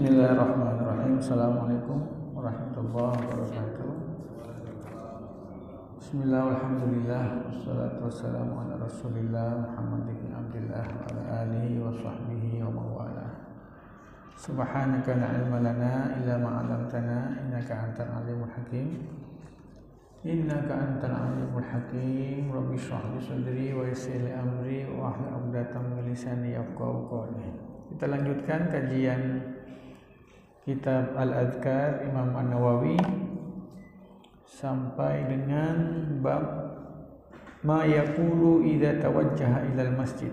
Bismillahirrahmanirrahim. Assalamualaikum warahmatullahi wabarakatuh. Bismillah, alhamdulillah, wassalatu wassalamu ala rasulillah Muhammad ibn Abdillah wa ala alihi wa sahbihi wa mawala. Subhanaka la ilma lana illa ma 'allamtana innaka antal alimul hakim. Innaka antal alimul hakim. Rabbi shrah li sadri wa yassir li amri wa hlul 'uqdatam min lisani yafqahu qawli. Kita lanjutkan kajian Kitab Al-Adhkar Imam An-Nawawi sampai dengan bab ma yaqulu idza tawajjaha ilal masjid.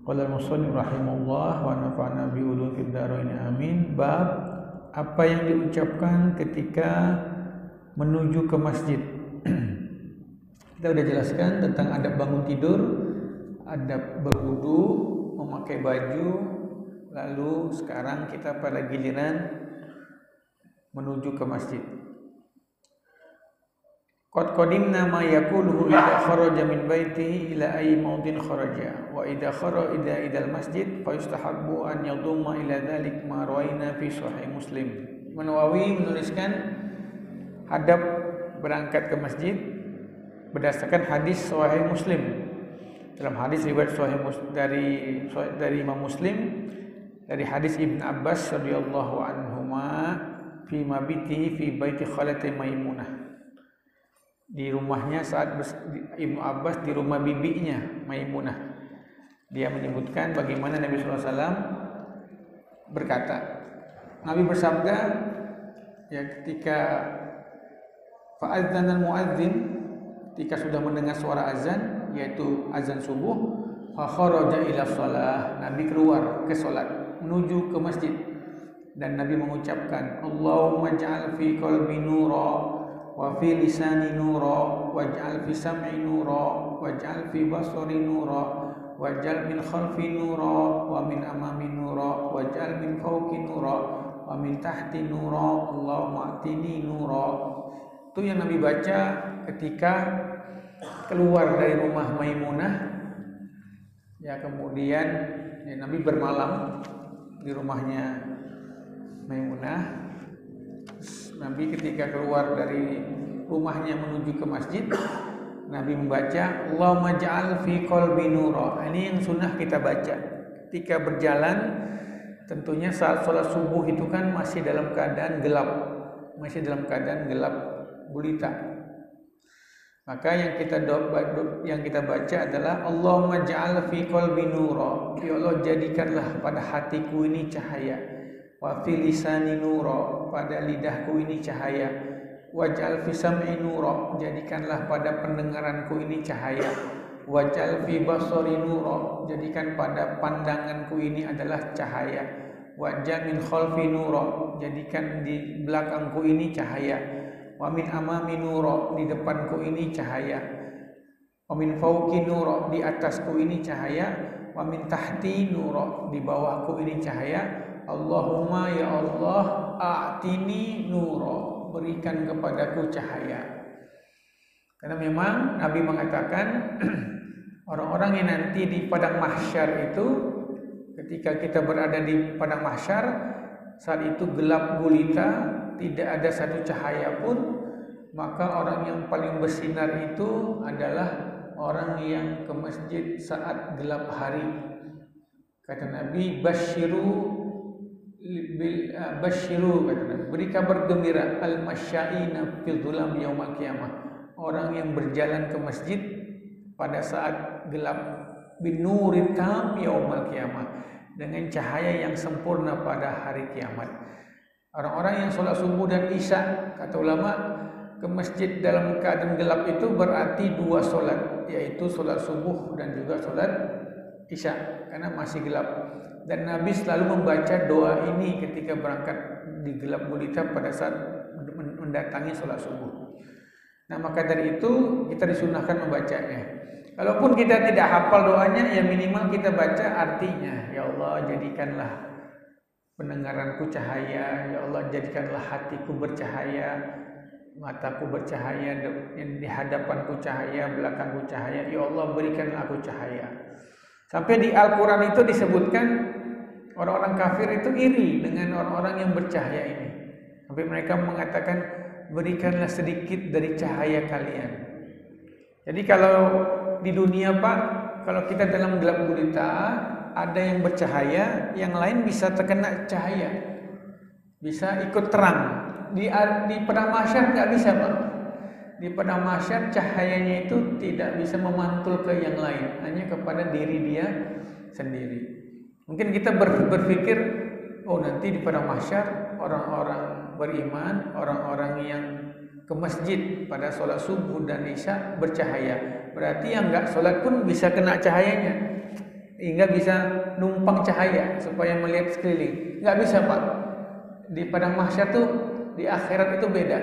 Qala al-musannif rahimahullah wa nafa'na bi ulumid dharain amin. Bab apa yang diucapkan ketika menuju ke masjid. Kita sudah jelaskan tentang adab bangun tidur, adab berwudu, memakai baju. Lalu sekarang kita pada giliran menuju ke masjid. Qad qadimna ma yaquluhu idza kharaja min baitihi ila ayyi mawdin kharaja wa idza kharaja ila al-masjid fa yustahabbu an yadumma ila dhalik ma rawaina fi sahih Muslim. Nawawi menuliskan adab berangkat ke masjid berdasarkan hadis sahih Muslim. Dalam hadis riwayat sahih dari Imam Muslim dari hadis Ibn Abbas radhiyallahu anhuma fi mabitihi fi baiti khalati Maimunah. Di rumahnya saat Ibnu Abbas di rumah bibinya Maimunah. Dia menyebutkan bagaimana Nabi SAW berkata. Nabi bersabda ya ketika fa'adzana al-mu'adzin, ketika sudah mendengar suara azan yaitu azan subuh, fa kharaja ila shalah, Nabi keluar ke salat menuju ke masjid dan Nabi mengucapkan Allahumma ja'al fi qalbi nura wa fi lisani nura waj'al fi sam'i nura waj'al fi basari nura waj'al min khalfi nura wa min amami nura waj'al min fawqi nura wa min tahti nura Allahumma atini nura. Itu yang Nabi baca ketika keluar dari rumah Maimunah. Ya kemudian ya, Nabi bermalam di rumahnya Maimunah. Nabi ketika keluar dari rumahnya menuju ke masjid, Nabi membaca Allahumma ja'al fi qalbi nura. Ini yang sunnah kita baca ketika berjalan. Tentunya saat sholat subuh itu kan masih dalam keadaan gelap, gulita. Maka yang kita baca adalah Allahumma ja'al fi qalbi nura. Ya Allah, jadikanlah pada hatiku ini cahaya. Wa fi lisani nura, pada lidahku ini cahaya. Waj'al fi sam'i nura, jadikanlah pada pendengaranku ini cahaya. Waj'al fi basari nura, jadikan pada pandanganku ini adalah cahaya. Waj'al min khalfi nura, jadikan di belakangku ini cahaya. Wa min amami nura, di depanku ini cahaya. Wa min fawqi nura, di atasku ini cahaya. Wa min tahti nura, di bawahku ini cahaya. Allahumma ya Allah a'tini nura, berikan kepadaku cahaya. Karena memang Nabi mengatakan orang-orang yang nanti di padang mahsyar itu, ketika kita berada di padang mahsyar, saat itu gelap gulita, tidak ada satu cahaya pun, maka orang yang paling bersinar itu adalah orang yang ke masjid saat gelap hari. Kata Nabi, basyiru kata Nabi, beri kabar gembira al-masyaina fil dhulam yaumal qiyamah, orang yang berjalan ke masjid pada saat gelap, bin nurit tam yaumal qiyamah, dengan cahaya yang sempurna pada hari kiamat. Orang-orang yang sholat subuh dan isya, kata ulama, ke masjid dalam keadaan gelap itu berarti dua sholat, yaitu sholat subuh dan juga sholat isya, karena masih gelap. Dan Nabi selalu membaca doa ini ketika berangkat di gelap gulita pada saat mendatangi sholat subuh. Nah maka dari itu kita disunahkan membacanya. Kalaupun kita tidak hafal doanya, ya minimal kita baca artinya. Ya Allah, jadikanlah pendengaranku cahaya, ya Allah jadikanlah hatiku bercahaya, mataku bercahaya, di hadapanku cahaya, belakangku cahaya, ya Allah berikan aku cahaya. Sampai di Al-Quran itu disebutkan Orang-orang kafir itu iri dengan orang-orang yang bercahaya ini. Sampai mereka mengatakan, berikanlah sedikit dari cahaya kalian. Jadi kalau di dunia Pak, kalau kita dalam gelap gulita, ada yang bercahaya, yang lain bisa terkena cahaya, bisa ikut terang. Di padang mahsyar nggak bisa Pak. Di padang mahsyar cahayanya itu tidak bisa memantul ke yang lain, hanya kepada diri dia sendiri. Mungkin kita berpikir, oh nanti di padang mahsyar orang-orang beriman, orang-orang yang ke masjid pada sholat subuh dan isya bercahaya. Berarti yang nggak sholat pun bisa kena cahayanya, hingga bisa numpang cahaya supaya melihat sekeliling. Nggak bisa Pak. Di padang mahsyar tuh, di akhirat itu beda.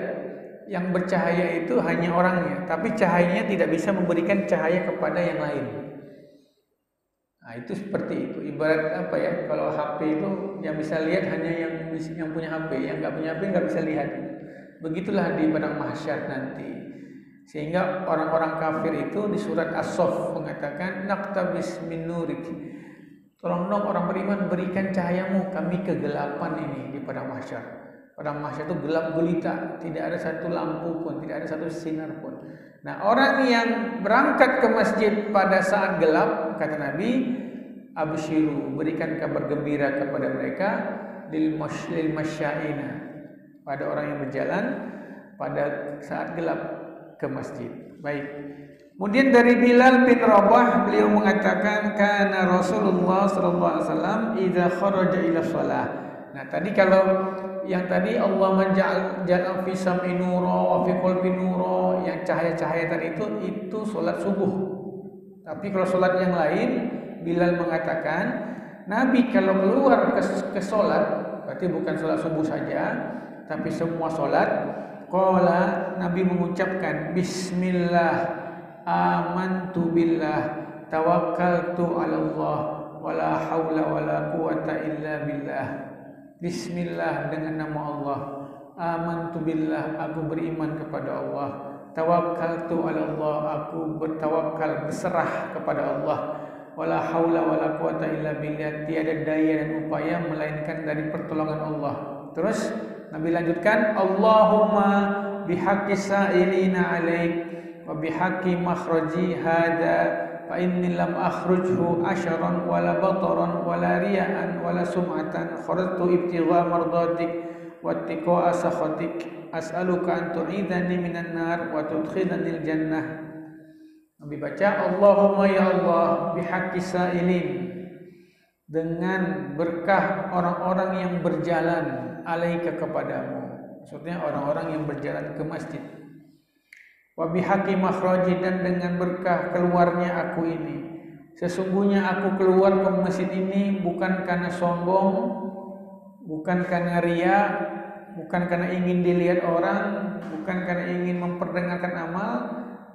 Yang bercahaya itu hanya orangnya, tapi cahayanya tidak bisa memberikan cahaya kepada yang lain. Nah itu seperti itu. Ibarat apa ya? Kalau HP itu yang bisa lihat hanya yang punya HP, yang nggak punya HP nggak bisa lihat. Begitulah di padang mahsyar nanti. Sehingga orang-orang kafir itu di surat As-Saff mengatakan, naqtabis min nurik. Tolong dong orang beriman, berikan cahayamu, kami kegelapan ini di padang mahsyar. Padang mahsyar itu gelap gulita, tidak ada satu lampu pun, tidak ada satu sinar pun. Nah, orang yang berangkat ke masjid pada saat gelap, kata Nabi, absyiru, berikan kabar gembira kepada mereka, lil masyaina, pada orang yang berjalan pada saat gelap ke masjid. Baik. Kemudian dari Bilal bin Rabah, beliau mengatakan, kana Rasulullah sallallahu alaihi wasallam idza kharaja ila shalah. Nah, tadi kalau yang tadi Allah menja'al fi sam'i nura wa fi qalbi nura, yang cahaya-cahaya tadi itu salat subuh. Tapi kalau salat yang lain, Bilal mengatakan, Nabi kalau keluar ke salat, berarti bukan salat subuh saja, tapi semua salat, qala, Nabi mengucapkan bismillah, amantu billah, tawakkaltu 'ala Allah, wala haula wala quwata illa billah. Bismillah, dengan nama Allah. Amantu billah, aku beriman kepada Allah. Tawakkaltu 'ala Allah, aku bertawakal, berserah kepada Allah. Wala haula wala quwata illa billah, tiada daya dan upaya melainkan dari pertolongan Allah. Terus Nabi lanjutkan, Allahumma bihaqqi sa'ilina 'alaik wa bihaqqi makhraji hada fa inni lam akhrujhu asharan wala bataran wala riya'an wala sum'atan kharajtu ibtigha mardatik wattiqa'a sakhatik as'aluka an tu'idhani minan nar wa tudkhilani al-jannah. Nabi baca, Allahumma ya Allah bihaqqi sa'ilin, dengan berkah orang-orang yang berjalan alaika kepadamu, maksudnya orang-orang yang berjalan ke masjid. Wa bihaqqi makhraji, dan dengan berkah keluarnya aku ini. Sesungguhnya aku keluar ke masjid ini bukan karena sombong, bukan karena riya, bukan karena ingin dilihat orang, bukan karena ingin memperdengarkan amal.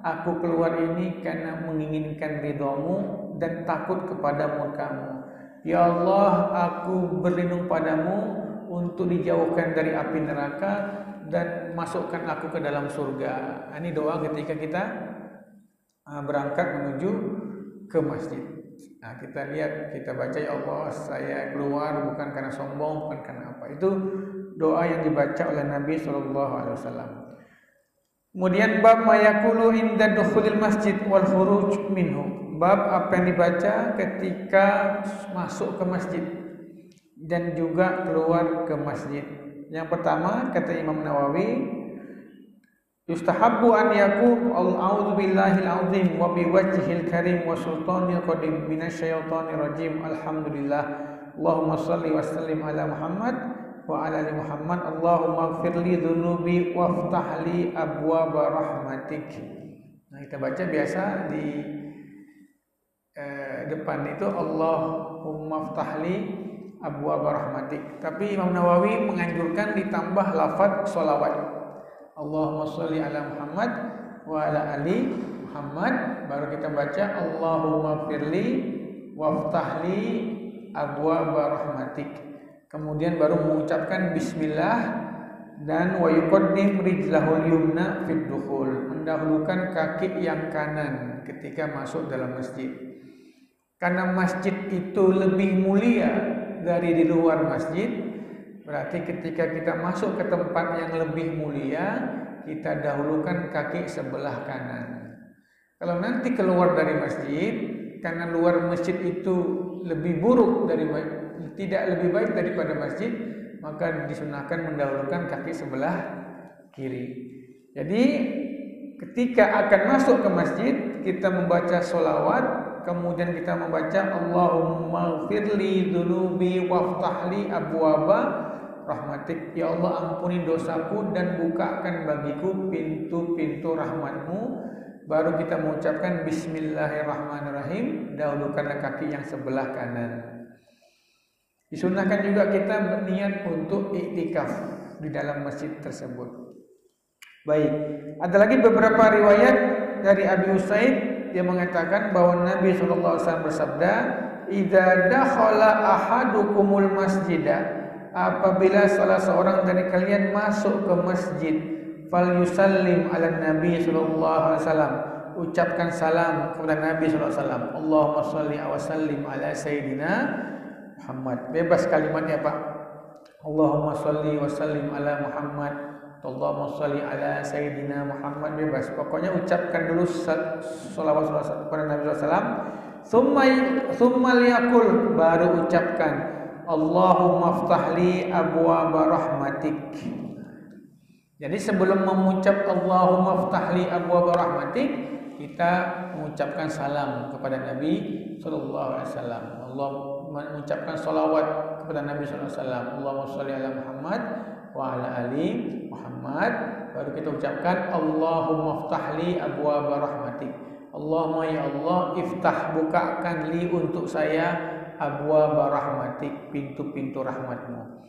Aku keluar ini karena menginginkan ridhamu dan takut kepada murkamu. Ya Allah, aku berlindung padamu untuk dijauhkan dari api neraka dan masukkan aku ke dalam surga. Ini doa ketika kita berangkat menuju ke masjid. Nah, kita lihat, kita baca, ya Allah, saya keluar bukan karena sombong, bukan karena apa. Itu doa yang dibaca oleh Nabi SAW. Kemudian bab mayakulu inda dukhulil masjid wal khuruj minhu. Bab apa yang dibaca ketika masuk ke masjid dan juga keluar ke masjid. Yang pertama, kata Imam Nawawi, yustahabbu an yaqul a'udzu billahil azim wa bi wajhihil karim wa sultanil qadim minasyaitonir rajim. Alhamdulillah. Allahumma shalli wa sallim ala Muhammad wa ala ali Muhammad. Allahumma ighfirli dzunubi waftah li abwaaba rahmatik. Nah, kita baca biasa di depan itu Allahumma iftahli abwaaba rahmatik. Tapi Imam Nawawi menganjurkan ditambah lafaz sholawat. Allahumma sholli ala Muhammad wa ala ali Muhammad. Baru kita baca Allahumma firli waftahli abwaaba rahmatik. Kemudian baru mengucapkan bismillah dan wa yuqaddim rijlahul yumna fid dukhul, mendahulukan kaki yang kanan ketika masuk dalam masjid. Karena masjid itu lebih mulia dari di luar masjid, berarti ketika kita masuk ke tempat yang lebih mulia, kita dahulukan kaki sebelah kanan. Kalau nanti keluar dari masjid, karena luar masjid itu lebih buruk tidak lebih baik daripada masjid, maka disunahkan mendahulukan kaki sebelah kiri. Jadi ketika akan masuk ke masjid, kita membaca sholawat, kemudian kita membaca Allahumma ghfirli dzunubi waftahli abwaba rahmatik. Ya Allah, ampuni dosaku dan bukakan bagiku pintu-pintu rahmatmu. Baru kita mengucapkan bismillahirrahmanirrahim, dahulukanlah kaki yang sebelah kanan. Disunahkan juga kita berniat untuk iktikaf di dalam masjid tersebut. Baik, ada lagi beberapa riwayat dari Abi Usaid yang mengatakan bahwa Nabi SAW bersabda, "Idza dakhala ahadukumul masjidah," apabila salah seorang dari kalian masuk ke masjid, falyusallim ala Nabi sallallahu alaihi wasallam, ucapkan salam kepada Nabi sallallahu alaihi wasallam. Allahumma shalli wa sallim ala sayyidina Muhammad. Bebas kalimatnya, Pak. Allahumma shalli wa sallim ala Muhammad. Allahumma shalli ala sayyidina Muhammad, bebas. Pokoknya ucapkan dulu shalawat kepada Nabi sallallahu alaihi wasallam. Tsumma liyaqul, baru ucapkan Allahumma ftahli abwaaba rahmatik. Jadi sebelum mengucap Allahumma ftahli abwaaba rahmatik, kita mengucapkan salam kepada Nabi sallallahu alaihi wasallam. Allah mengucapkan salawat kepada Nabi sallallahu alaihi wasallam. Allahumma shalli ala Muhammad wa ala ali Muhammad. Baru kita ucapkan Allahumma ftahli abwaaba rahmatik. Allahumma ya Allah, iftah, bukakan li untuk saya abwaaba rahmatik, pintu-pintu rahmatmu.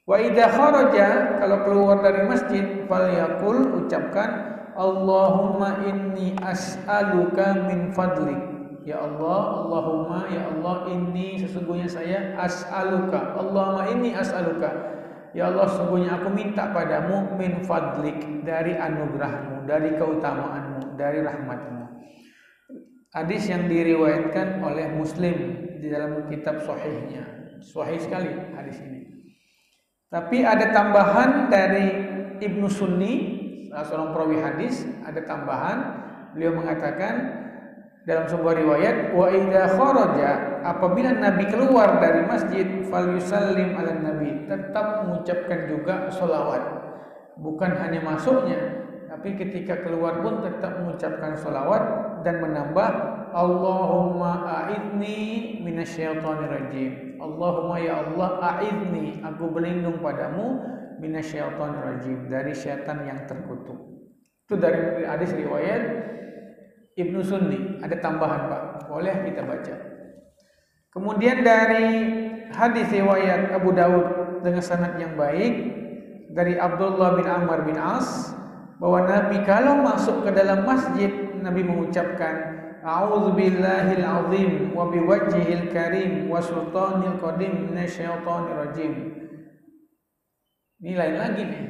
Wa idza kharaja, kalau keluar dari masjid, falyaqul, ucapkan Allahumma inni as'aluka min fadlik. Ya Allah, Allahumma ya Allah, inni, sesungguhnya saya, as'aluka, Allahumma inni as'aluka, ya Allah, sesungguhnya aku minta padamu, min fadlik, dari anugerahmu, dari keutamaanmu, dari rahmatmu. Hadis yang diriwayatkan oleh Muslim di dalam kitab sahihnya. Sahih sekali hadis ini. Tapi ada tambahan dari Ibnu Sunni, salah seorang perawi hadis, ada tambahan. Beliau mengatakan dalam sebuah riwayat, wa idza kharaja, apabila Nabi keluar dari masjid, falyusallim ala Nabi, tetap mengucapkan juga sholawat. Bukan hanya masuknya, tapi ketika keluar pun tetap mengucapkan sholawat dan menambah Allahumma a'idni minasyaitonir rajim. Allahumma ya Allah, a'idni, aku berlindung padamu, minasyaitonir rajim, dari syaitan yang terkutuk. Itu dari hadis riwayat Ibnu Sunni. Ada tambahan, Pak, boleh kita baca. Kemudian dari hadis riwayat Abu Daud dengan sanad yang baik dari Abdullah bin Amr bin As, bahwa Nabi kalau masuk ke dalam masjid, Nabi mengucapkan A'udzubillahil azim wa biwajhihil karim wa sultanil qadim minasyaitonir rajim. Ini lain lagi nih.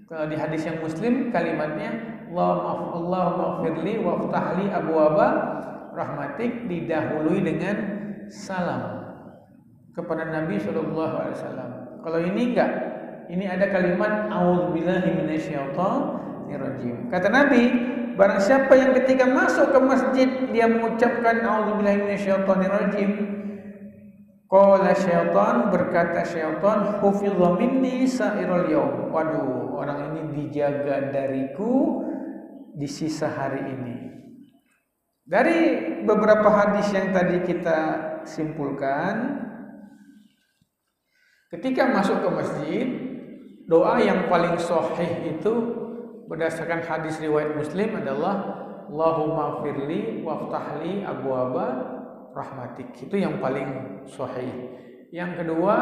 Kalau di hadis yang Muslim kalimatnya Allahumma ighfirli waftahli abwaaba rahmatik, didahului dengan salam kepada Nabi sallallahu alaihi wasallam. Kalau ini enggak. Ini ada kalimat a'udzubillahi minasyaitonir rajim. Kata Nabi, barang siapa yang ketika masuk ke masjid dia mengucapkan a'udzubillahi minasyaitonir rajim, qala syaitan, berkata syaitan, hufidha minni sa'irul yaum. Waduh, orang ini dijaga dariku di sisa hari ini. Dari beberapa hadis yang tadi kita simpulkan, ketika masuk ke masjid, doa yang paling sahih itu berdasarkan hadis riwayat Muslim adalah Allahumma firli waftahli abwaaba rahmatik. Itu yang paling sahih. Yang kedua,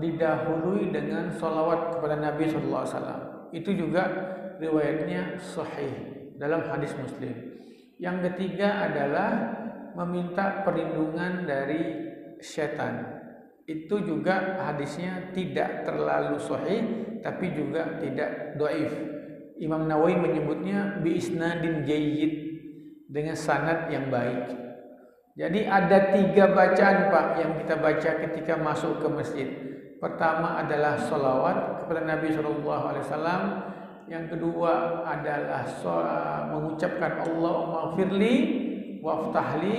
didahului dengan salawat kepada Nabi SAW. Itu juga riwayatnya sahih dalam hadis Muslim. Yang ketiga adalah meminta perlindungan dari syaitan. Itu juga hadisnya tidak terlalu sahih, tapi juga tidak dhaif. Imam Nawawi menyebutnya bi isnadin jayyid, dengan sanad yang baik. Jadi ada 3 bacaan Pak yang kita baca ketika masuk ke masjid. Pertama adalah sholawat kepada Nabi SAW. Yang kedua adalah mengucapkan Allahumma firli waftahli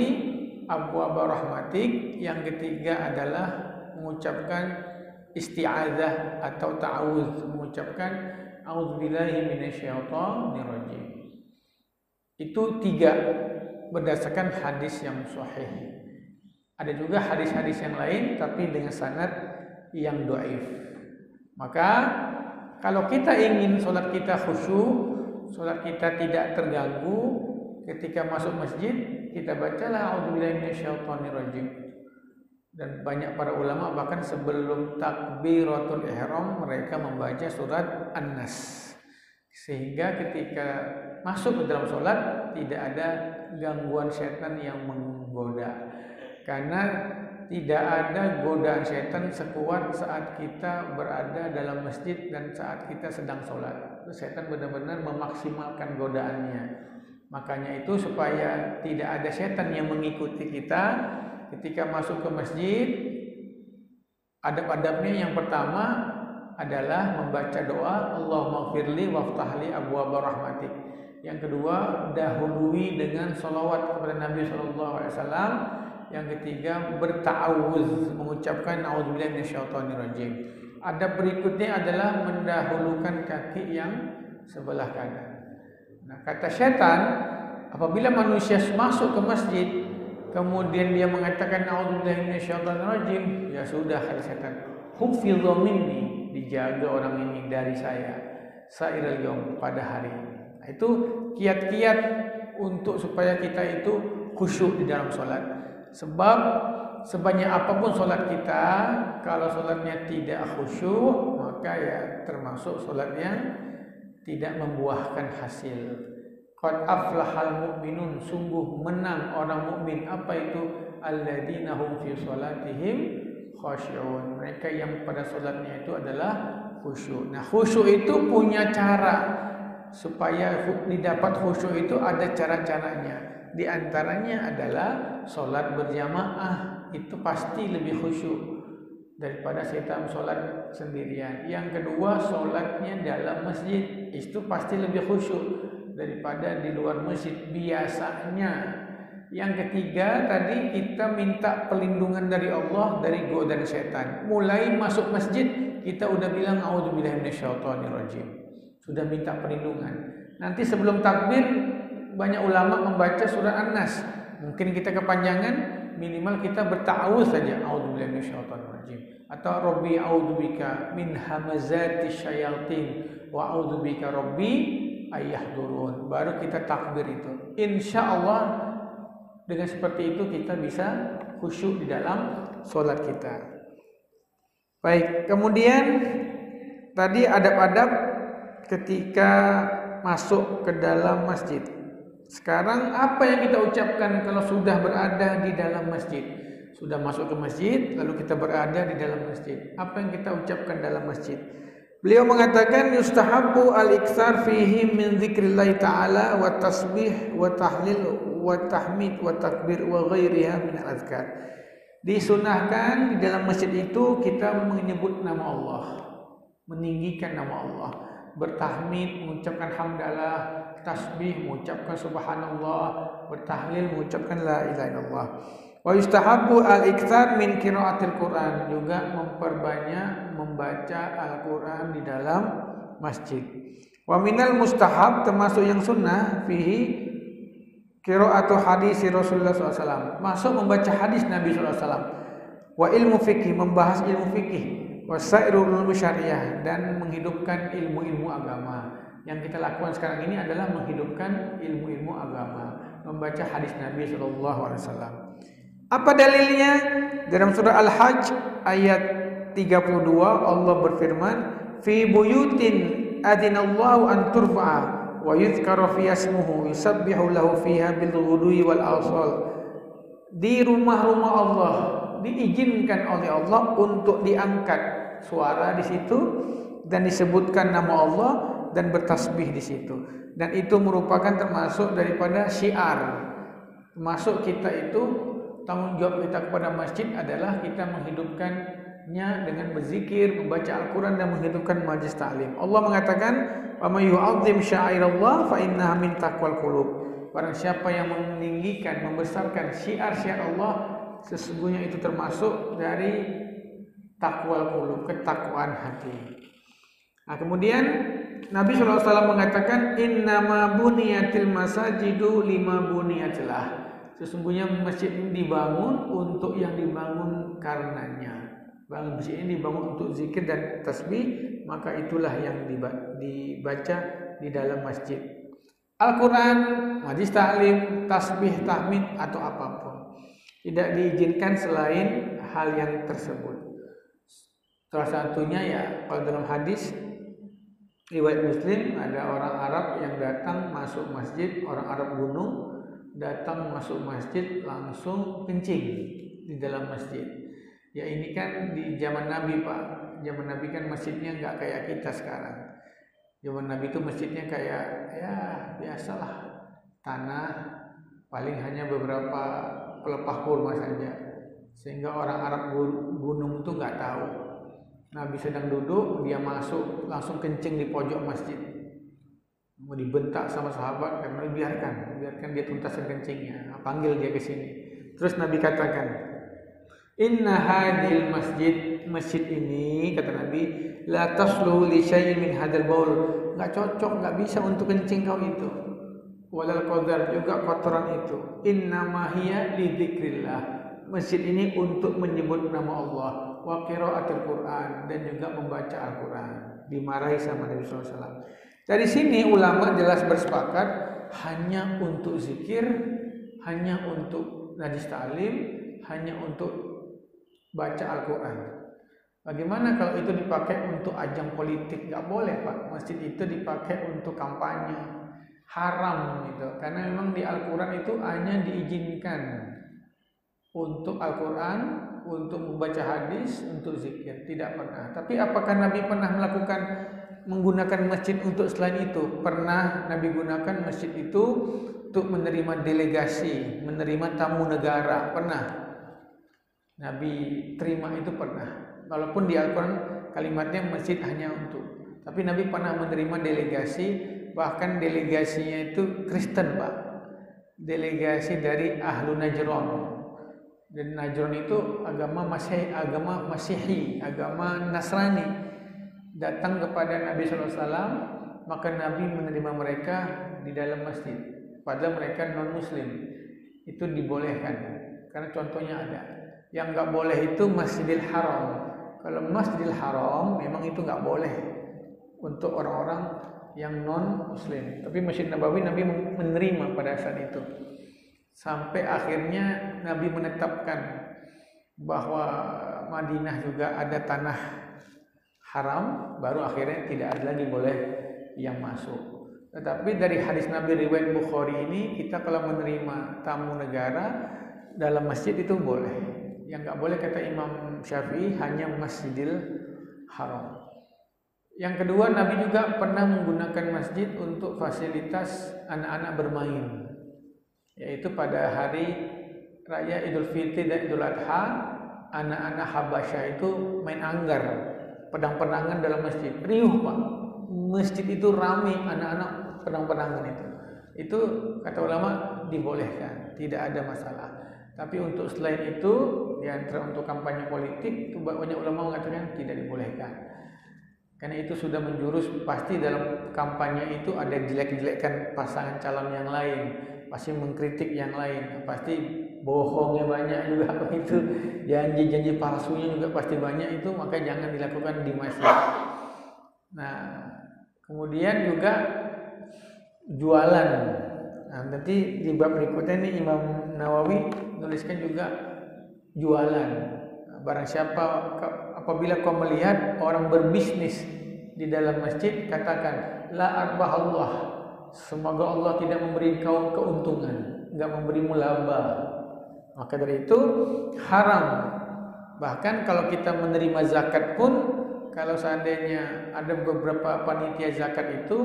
abwaaba rahmatik. Yang ketiga adalah mengucapkan isti'adzah atau ta'awudz, mengucapkan a'udzubillahi minasyaitonir rajim. Itu 3 berdasarkan hadis yang sahih. Ada juga hadis-hadis yang lain tapi dengan sanad yang dhaif. Maka kalau kita ingin sholat kita khusyuk, sholat kita tidak terganggu ketika masuk masjid, kita bacalah a'udzubillahi minasyaitonir rajim. Dan banyak para ulama bahkan sebelum takbiratul ihram mereka membaca surat An-Nas. Sehingga ketika masuk ke dalam sholat tidak ada gangguan setan yang menggoda. Karena tidak ada godaan setan sekuat saat kita berada dalam masjid dan saat kita sedang sholat. Setan benar-benar memaksimalkan godaannya. Makanya itu supaya tidak ada setan yang mengikuti kita ketika masuk ke masjid, adab-adabnya yang pertama adalah membaca doa Allahumma firli waftahli abwaaba rahmatik. Yang kedua, dahului dengan sholawat kepada Nabi SAW. Yang ketiga, berta'awuz, mengucapkan a'udzubillahi minasyaitonir rajim. Adab berikutnya adalah mendahulukan kaki yang sebelah kanan. Nah, kata setan, apabila manusia masuk ke masjid kemudian dia mengatakan a'udzubillahi minasyaitonir rajim, ya sudah, kata setan, hufidha minni, dijaga orang ini dari saya sairal yaum, pada hari ini. Nah, itu kiat-kiat untuk supaya kita itu khusyuk di dalam sholat. Sebab sebanyak apapun sholat kita, kalau sholatnya tidak khusyuk, maka ya termasuk sholat yang tidak membuahkan hasil. Qad aflahal mu'minun, sungguh menang orang mukmin. Apa itu? Alladzina hum fi sholatihim khashi'un, mereka yang pada sholatnya itu adalah khusyuk. Nah, khusyuk itu punya cara. Supaya didapat khusyuk itu ada cara-caranya. Di antaranya adalah sholat berjamaah. Itu pasti lebih khusyuk daripada kita sholat sendirian. Yang kedua, sholatnya dalam masjid. Itu pasti lebih khusyuk daripada di luar masjid biasanya. Yang ketiga, tadi kita minta perlindungan dari Allah dari godaan setan. Mulai masuk masjid kita udah bilang a'udzubillahi minasyaitonir rajim. Sudah minta perlindungan. Nanti sebelum takbir banyak ulama membaca surah An-Nas. Mungkin kita kepanjangan, minimal kita berta'awudz saja, a'udzubillahi minasyaitonir rajim, atau rabbi a'udzubika min hamazati syayatin wa a'udzubika rabbi ayyahdurun. Baru kita takbir itu. Insyaallah dengan seperti itu kita bisa khusyuk di dalam sholat kita. Baik, kemudian tadi adab-adab ketika masuk ke dalam masjid. Sekarang apa yang kita ucapkan kalau sudah berada di dalam masjid? Sudah masuk ke masjid, lalu kita berada di dalam masjid. Apa yang kita ucapkan dalam masjid? Beliau mengatakan yustahabbu al-iktsar fihi min dzikrillah ta'ala wa tasbih wa tahlil wa tahmid wa takbir wa ghairiha min al-azkar. Disunahkan di dalam masjid itu kita menyebut nama Allah, meninggikan nama Allah, bertahmid, mengucapkan hamdalah, tasbih, mengucapkan subhanallah, bertahlil, mengucapkan la ilaha illallah. Wa yustahabbu al-iktsar min qiraatil Quran, juga memperbanyak membaca Al-Quran di dalam masjid. Wa minal mustahab, termasuk yang sunnah, fihi qiraatu hadis Rasulullah SAW, masuk membaca hadis Nabi SAW. Wa ilmu fikih, membahas ilmu fikih. Wasairul ulum syariah, dan menghidupkan ilmu-ilmu agama. Yang kita lakukan sekarang ini adalah menghidupkan ilmu-ilmu agama, membaca hadis Nabi SAW. Apa dalilnya? Dalam surah Al-Hajj ayat 32 Allah berfirman, fi buyutin adinallahu an turfa'a wa yuzkara fi ismuhu yusabbihu lahu fiha bil ghudwi wal asal. Di rumah-rumah Allah diizinkan oleh Allah untuk diangkat suara di situ dan disebutkan nama Allah dan bertasbih di situ. Dan itu merupakan termasuk daripada syiar. Termasuk kita itu tanggung jawab kita kepada masjid adalah kita menghidupkannya dengan berzikir, membaca Al-Quran dan menghidupkan majlis ta'lim. Allah mengatakan, "Wa may yu'azzim sya'airallah fa innaha min taqwal qulub." Barang siapa yang meninggikan, membesarkan syiar-syiar Allah, sesungguhnya itu termasuk dari taqwal qulub, ketakwaan hati. Nah, kemudian Nabi SAW mengatakan, "Innama buniyatil masajidu lima buniyatilah." Sesungguhnya masjid ini dibangun untuk yang dibangun karenanya. Masjid ini dibangun untuk zikir dan tasbih, maka itulah yang dibaca di dalam masjid. Al-Quran, majlis ta'lim, tasbih, tahmid atau apapun. Tidak diizinkan selain hal yang tersebut. Salah satunya ya, kalau dalam hadis riwayat Muslim, ada orang Arab yang datang masuk masjid, orang Arab gunung datang masuk masjid langsung kencing di dalam masjid. Ya ini kan di zaman Nabi Pak. Zaman Nabi kan masjidnya nggak kayak kita sekarang. Zaman Nabi itu masjidnya kayak ya biasalah, tanah, paling hanya beberapa pelepah kurma saja. Sehingga orang Arab gunung itu nggak tahu. Nabi sedang duduk, dia masuk langsung kencing di pojok masjid. Mau dibentak sama sahabat karena biarkan dia tuntaskan kencingnya. Panggil dia ke sini. Terus Nabi katakan, "Inna hadil masjid ini," kata Nabi, "la tasluhu li syai'in min hadzal baul." Enggak cocok, enggak bisa untuk kencing kau itu. Walal qadar, juga kotoran itu. Innama hiya li dzikrillah. Masjid ini untuk menyebut nama Allah, wa qiraatul Quran, dan juga membaca Al-Quran. Dimarahi sama Nabi SAW. Dari sini ulama jelas bersepakat hanya untuk zikir, hanya untuk najis ta'lim, hanya untuk baca Al-Quran. Bagaimana kalau itu dipakai untuk ajang politik? Gak boleh Pak. Masjid itu dipakai untuk kampanye. Haram gitu. Karena memang di Al-Quran itu hanya diizinkan untuk Al-Quran, untuk membaca hadis, untuk zikir. Tidak pernah. Tapi apakah Nabi pernah menggunakan masjid untuk selain itu? Pernah Nabi gunakan masjid itu untuk menerima delegasi, menerima tamu negara. Pernah Nabi terima itu, pernah. Walaupun di Al-Quran kalimatnya masjid hanya untuk, tapi Nabi pernah menerima delegasi, bahkan delegasinya itu Kristen Pak, delegasi dari Ahlu Najran. Dan Najran itu agama Masihi, agama Nasrani. Datang kepada Nabi SAW, maka Nabi menerima mereka di dalam masjid. Padahal mereka non-Muslim. Itu dibolehkan, karena contohnya ada. Yang nggak boleh itu Masjidil Haram. Kalau Masjidil Haram memang itu nggak boleh untuk orang-orang yang non-Muslim. Tapi Masjid Nabawi Nabi menerima pada saat itu. Sampai akhirnya Nabi menetapkan bahwa Madinah juga ada tanah haram, baru akhirnya tidak ada lagi boleh yang masuk. Tetapi dari hadis Nabi riwayat Bukhari ini, kita kalau menerima tamu negara dalam masjid itu boleh. Yang nggak boleh kata Imam Syafi'i hanya Masjidil Haram. Yang kedua, Nabi juga pernah menggunakan masjid untuk fasilitas anak-anak bermain, yaitu pada hari raya Idul Fitri dan Idul Adha, anak-anak Habasyah itu main anggar, pedang-pedangan dalam masjid. Riuh Pak, masjid itu ramai anak-anak pedang-pedangan itu. Itu kata ulama dibolehkan, tidak ada masalah. Tapi untuk selain itu, di antara untuk kampanye politik, itu banyak ulama mengatakan tidak dibolehkan. Karena itu sudah menjurus, pasti dalam kampanye itu ada jelek-jelekan pasangan calon yang lain, pasti mengkritik yang lain, pasti bohongnya banyak juga itu, janji-janji palsunya juga pasti banyak itu, maka jangan dilakukan di masjid. Nah, kemudian juga jualan. Nah, nanti di bab berikutnya ini Imam Nawawi menuliskan juga jualan. Nah, barang siapa apabila kau melihat orang berbisnis di dalam masjid, katakan la arbahallah, semoga Allah tidak memberi kau keuntungan, enggak memberimu laba. Maka dari itu haram. Bahkan kalau kita menerima zakat pun, kalau seandainya ada beberapa panitia zakat itu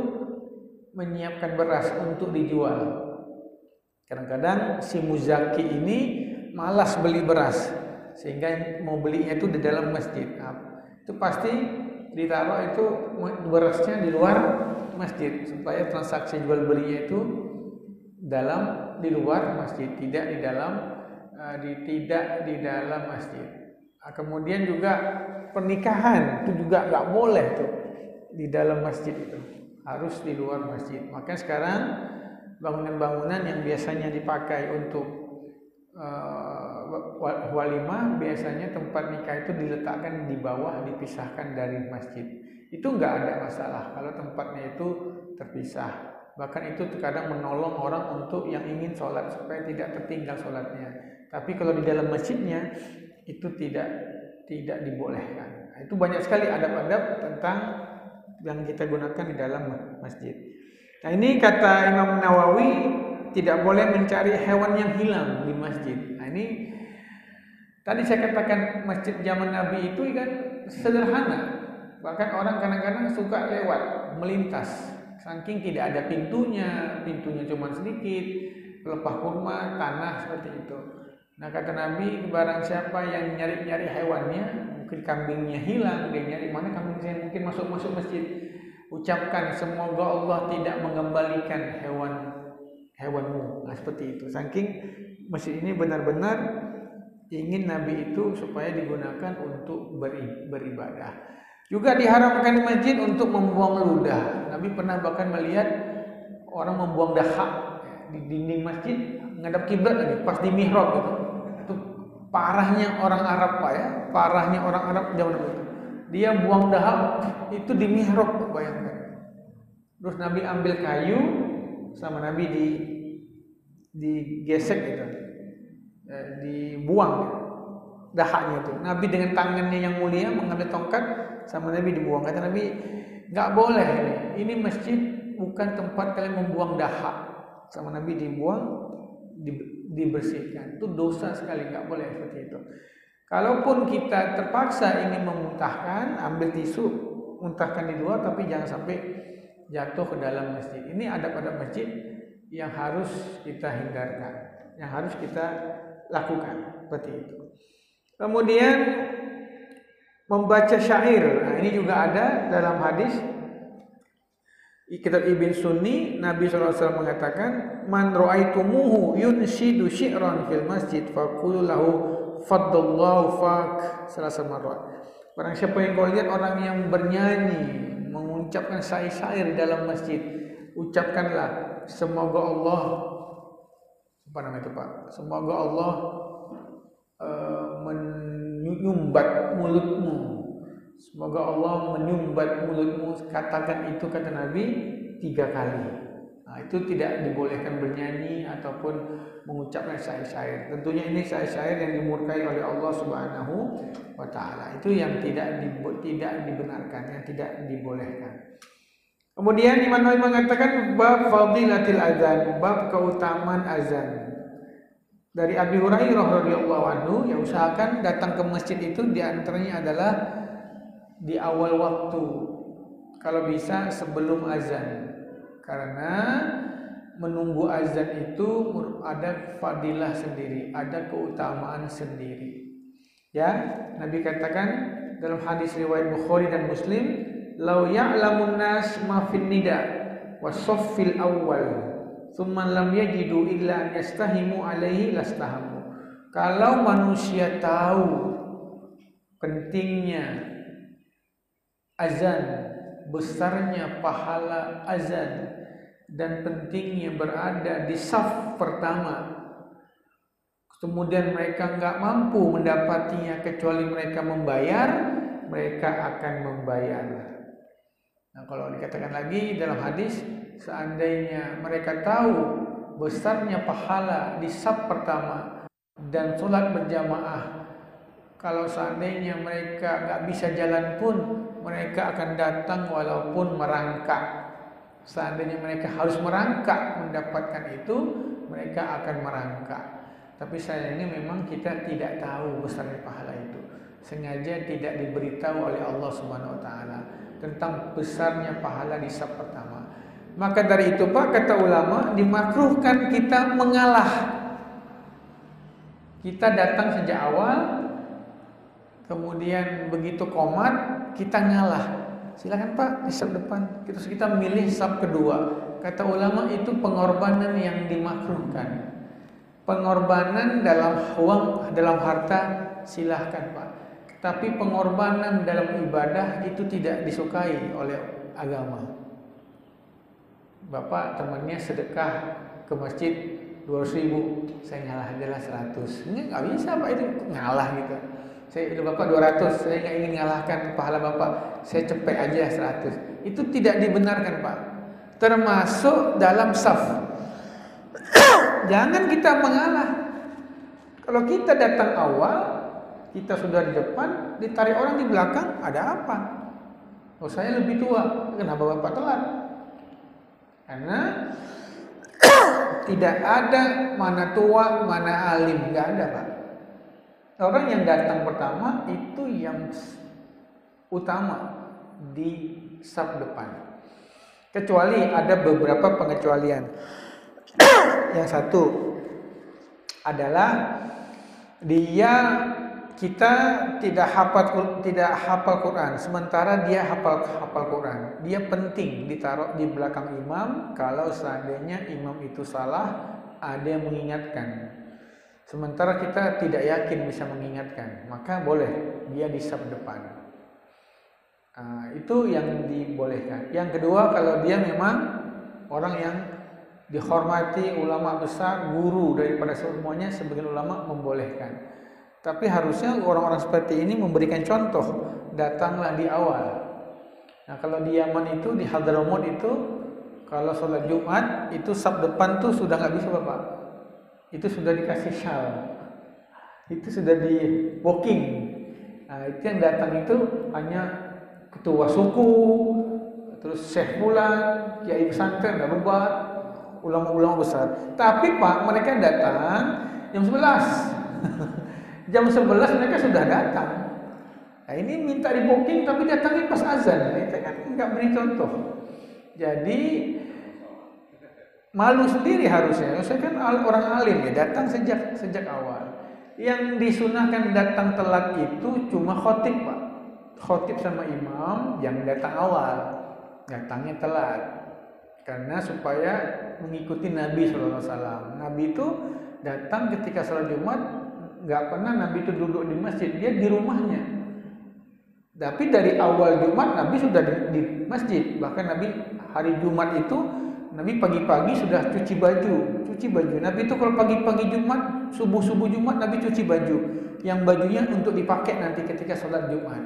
menyiapkan beras untuk dijual, kadang-kadang si muzaki ini malas beli beras sehingga mau belinya itu di dalam masjid. Nah, itu pasti ditaruh itu berasnya di luar masjid supaya transaksi jual belinya itu di luar masjid, tidak di dalam masjid. Nah, kemudian juga pernikahan itu juga nggak boleh tuh di dalam masjid, itu harus di luar masjid. Makanya sekarang bangunan-bangunan yang biasanya dipakai untuk walimah, biasanya tempat nikah itu diletakkan di bawah, dipisahkan dari masjid. Itu nggak ada masalah kalau tempatnya itu terpisah. Bahkan itu terkadang menolong orang untuk yang ingin sholat supaya tidak tertinggal sholatnya. Tapi kalau di dalam masjidnya itu tidak dibolehkan. Itu banyak sekali adab-adab tentang yang kita gunakan di dalam masjid. Nah, ini kata Imam Nawawi, tidak boleh mencari hewan yang hilang di masjid. Nah, ini tadi saya katakan masjid zaman Nabi itu kan sederhana. Bahkan orang kadang-kadang suka lewat, melintas. Saking tidak ada pintunya cuma sedikit, pelepah kurma, tanah seperti itu. Nah, kata Nabi, barang siapa yang nyari-nyari hewannya, mungkin kambingnya hilang, dia nyari mana kambing saya, mungkin masuk masjid. Ucapkan semoga Allah tidak mengembalikan hewanmu. Nah, seperti itu. Saking masjid ini benar-benar ingin Nabi itu supaya digunakan untuk beribadah. Juga diharamkan di masjid untuk membuang ludah. Nabi pernah bahkan melihat orang membuang dahak di dinding masjid menghadap kiblat lagi, pas di mihrab gitu. Itu parahnya orang Arab, Pak, ya. Parahnya orang Arab zaman itu. Dia buang dahak itu di mihrab, bayangkan. Terus Nabi ambil kayu sama Nabi digesek gitu. Dibuang dahaknya itu. Nabi dengan tangannya yang mulia mengambil tongkat, sama Nabi dibuang. Kata Nabi, nggak boleh ini masjid bukan tempat kalian membuang dahak. Sama Nabi dibuang, dibersihkan. Itu dosa sekali, nggak boleh seperti itu. Kalaupun kita terpaksa ingin memuntahkan, ambil tisu, muntahkan di luar, tapi jangan sampai jatuh ke dalam masjid. Ini adab-adab masjid yang harus kita hindarkan, yang harus kita lakukan seperti itu. Kemudian membaca syair. Nah, ini juga ada dalam hadis kitab Ibn Sunni. Nabi SAW mengatakan, man ra'aitumuhu yunshidu syi'ran fil masjid faqulu lahu faddallahu fak salasa marrat. Barang siapa yang kau lihat orang yang bernyanyi, mengucapkan syair-syair di dalam masjid, ucapkanlah semoga Allah, apa namanya itu, Pak? Semoga Allah menyumbat mulutmu. Semoga Allah menyumbat mulutmu. Katakan itu, kata Nabi, 3 kali. Nah, itu tidak dibolehkan bernyanyi ataupun mengucapkan syair-syair. Tentunya ini syair-syair yang dimurkai oleh Allah Subhanahu wa taala. Itu yang tidak dibenarkan, yang tidak dibolehkan. Kemudian Imam Nawawi mengatakan bab fadilatil azan, bab keutamaan azan. Dari Abi Hurairah radhiyallahu anhu, yang usahakan datang ke masjid itu diantaranya adalah di awal waktu, kalau bisa sebelum azan, karena menunggu azan itu ada fadilah sendiri, ada keutamaan sendiri. Ya, Nabi katakan dalam hadis riwayat Bukhari dan Muslim, "Lau ya'lamun nas ma fin nida wa saffil awwal, thumma lam yajidu illa an yastahimu alaihi lastahamu." Kalau manusia tahu pentingnya azan, besarnya pahala azan, dan pentingnya berada di saf pertama, kemudian mereka nggak mampu mendapatinya kecuali mereka membayar, mereka akan membayar. Nah, kalau dikatakan lagi dalam hadis, seandainya mereka tahu besarnya pahala di saf pertama dan sholat berjamaah, kalau seandainya mereka nggak bisa jalan pun, mereka akan datang walaupun merangkak. Seandainya mereka harus merangkak mendapatkan itu, mereka akan merangkak. Tapi sayangnya memang kita tidak tahu besarnya pahala itu. Sengaja tidak diberitahu oleh Allah Subhanahu wa taala tentang besarnya pahala di saf pertama. Maka dari itu, Pak, kata ulama, dimakruhkan kita mengalah. Kita datang sejak awal, kemudian begitu qomat kita ngalah. Silakan Pak di saf depan. Terus kita milih saf kedua. Kata ulama itu pengorbanan yang dimakruhkan. Pengorbanan dalam uang, dalam harta silahkan Pak. Tapi pengorbanan dalam ibadah itu tidak disukai oleh agama. Bapak temannya sedekah ke masjid 200.000, saya ngalah adalah 100. Ini nggak bisa Pak, itu ngalah gitu. Saya Bapak 200, saya nggak ingin ngalahkan pahala Bapak, saya cepet aja 100. Itu tidak dibenarkan Pak. Termasuk dalam saf. Jangan kita mengalah. Kalau kita datang awal, kita sudah di depan, ditarik orang di belakang, ada apa? Oh saya lebih tua, kenapa Bapak telat? Karena tidak ada mana tua, mana alim, nggak ada Pak. Orang yang datang pertama itu yang utama di saf depan. Kecuali ada beberapa pengecualian. Yang satu adalah kita tidak hafal Quran, sementara dia hafal Quran. Dia penting ditaruh di belakang imam. Kalau seandainya imam itu salah, ada yang mengingatkan. Sementara kita tidak yakin bisa mengingatkan, maka boleh dia di saf depan. Itu yang dibolehkan. Yang kedua, kalau dia memang orang yang dihormati, ulama besar, guru daripada semuanya, sebagian ulama membolehkan. Tapi harusnya orang-orang seperti ini memberikan contoh, datanglah di awal. Nah kalau di Yaman itu, di Hadramaut itu, kalau sholat Jumat itu saf depan tuh sudah nggak bisa Bapak. Itu sudah dikasih syal, itu sudah di booking. Nah itu yang datang itu hanya ketua suku, terus syekh fulan, kiai pesantren, nggak bebat, ulama-ulama besar. Tapi Pak, mereka datang jam 11. Jam 11 mereka sudah datang. Nah ini minta di booking tapi datangnya pas azan. Nah, itu kan nggak beri contoh. Jadi malu sendiri harusnya. Saya kan orang alim ya, datang sejak awal. Yang disunahkan datang telat itu cuma khotib Pak. Khotib sama imam yang datang awal, datangnya telat. Karena supaya mengikuti Nabi SAW. Nabi itu datang ketika sholat Jumat, nggak pernah Nabi itu duduk di masjid, dia di rumahnya. Tapi dari awal Jumat Nabi sudah di masjid. Bahkan Nabi hari Jumat itu Nabi pagi-pagi sudah cuci baju. Nabi itu kalau pagi-pagi Jumat, subuh Jumat Nabi cuci baju. Yang bajunya untuk dipakai nanti ketika sholat Jumat.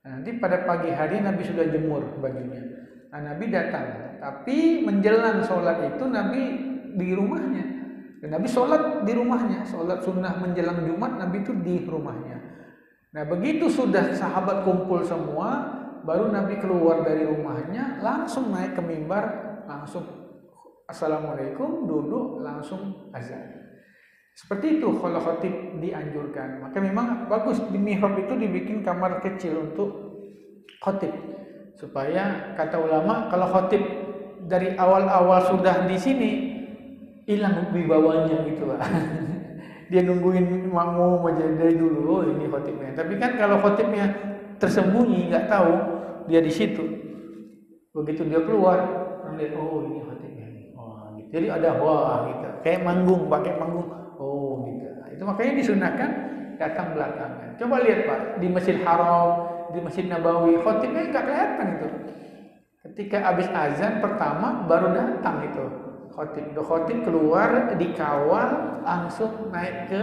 Nanti pada pagi hari Nabi sudah jemur bajunya. Nah, Nabi datang. Tapi menjelang sholat itu Nabi di rumahnya. Dan Nabi sholat di rumahnya. Sholat sunnah menjelang Jumat Nabi itu di rumahnya. Nah begitu sudah sahabat kumpul semua, baru Nabi keluar dari rumahnya, langsung naik ke mimbar, langsung assalamualaikum, duduk, langsung azan. Seperti itu kalau khotib dianjurkan. Maka memang bagus di mihrab itu dibikin kamar kecil untuk khotib, supaya kata ulama kalau khotib dari awal-awal sudah di sini, hilang wibawanya gitu Pak. Dia nungguin makmum aja dari dulu, oh ini khotibnya. Tapi kan kalau khotibnya tersembunyi, nggak tahu dia di situ. Begitu dia keluar, orang lihat, oh ini khotibnya. Oh, gitu. Jadi ada wah gitu, kayak manggung, pakai manggung. Oh gitu. Nah, itu makanya disunahkan datang belakangan. Coba lihat Pak, di Masjid Haram, di Masjid Nabawi, khotibnya nggak kelihatan itu. Ketika habis azan pertama baru datang itu. Khotib keluar dikawal langsung naik ke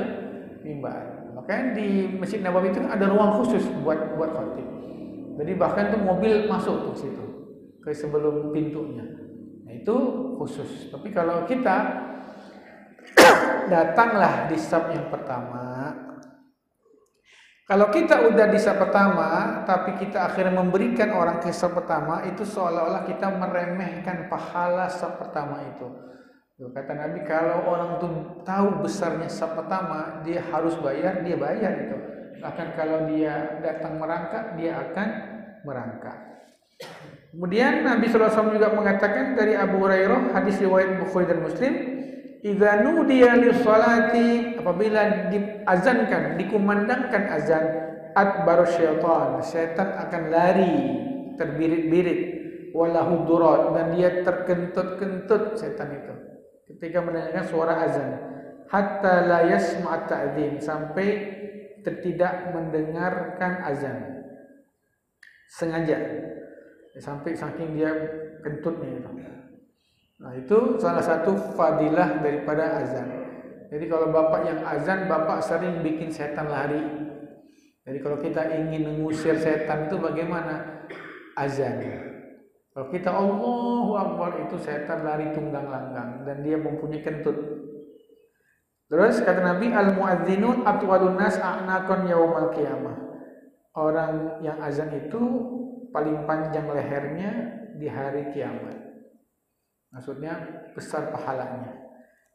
mimbar. Makanya di Masjid Nabawi itu ada ruang khusus buat khotib. Jadi bahkan tuh mobil masuk tuh situ ke sebelum pintunya. Nah itu khusus. Tapi kalau kita datanglah di saf yang pertama. Kalau kita udah di saf pertama, tapi kita akhirnya memberikan orang ke saf pertama, itu seolah-olah kita meremehkan pahala saf pertama itu. Kata Nabi, kalau orang itu tahu besarnya saf pertama, dia harus bayar, dia bayar itu. Bahkan kalau dia datang merangkak, dia akan merangkak. Kemudian Nabi SAW juga mengatakan dari Abu Hurairah, hadis riwayat Bukhari dan Muslim, idza nudiya lis-salati, apabila diazankan, dikumandangkan azan, adbar syaitan, setan akan lari terbirit-birit, walahu durat, dan dia terkentut-kentut setan itu ketika mendengarkan suara azan, hatta la yasma' ta'dzin, sampai tidak mendengarkan azan sengaja, sampai saking dia kentutnya itu. Nah, itu salah satu fadilah daripada azan. Jadi kalau bapak yang azan, bapak sering bikin setan lari. Jadi kalau kita ingin mengusir setan itu bagaimana? Azan. Kalau kita Allahu Akbar, itu setan lari tunggang langgang dan dia mempunyai kentut. Terus kata Nabi, al-muadzinun atwalun nas a'naqan yaumal qiyamah. Orang yang azan itu paling panjang lehernya di hari kiamat. Maksudnya besar pahalanya.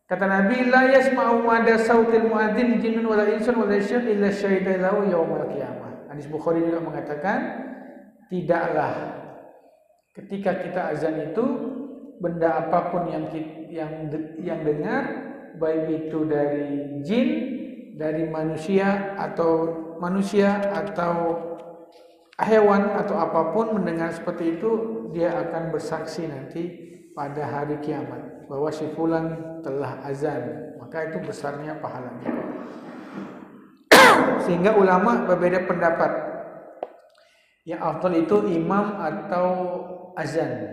Kata Nabi, la yasma'u mada sautil muadzin jinnun wala insun wala syai'un illa syahida lahu yaumal qiyamah. Hadis Bukhari juga mengatakan, tidaklah ketika kita azan itu benda apapun yang dengar, baik itu dari jin, dari manusia atau hewan atau apapun mendengar seperti itu, dia akan bersaksi nanti pada hari kiamat bahwa si fulan telah azan, maka itu besarnya pahalanya. Sehingga ulama berbeda pendapat, yang afdal itu imam atau azan.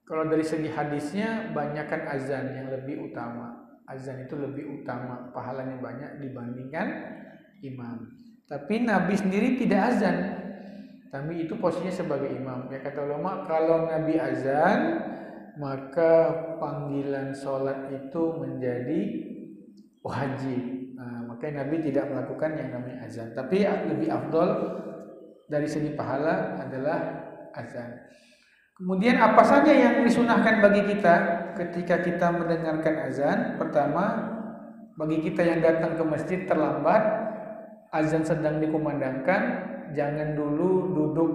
Kalau dari segi hadisnya, banyakkan azan yang lebih utama. Azan itu lebih utama, pahalanya banyak dibandingkan imam. Tapi Nabi sendiri tidak azan, Nabi itu posisinya sebagai imam. Ya, kata ulama, kalau Nabi azan, maka panggilan sholat itu menjadi wajib. Nah, makanya Nabi tidak melakukan yang namanya azan. Tapi lebih afdol dari segi pahala adalah azan. Kemudian apa saja yang disunahkan bagi kita ketika kita mendengarkan azan? Pertama, bagi kita yang datang ke masjid terlambat, azan sedang dikumandangkan, jangan dulu duduk,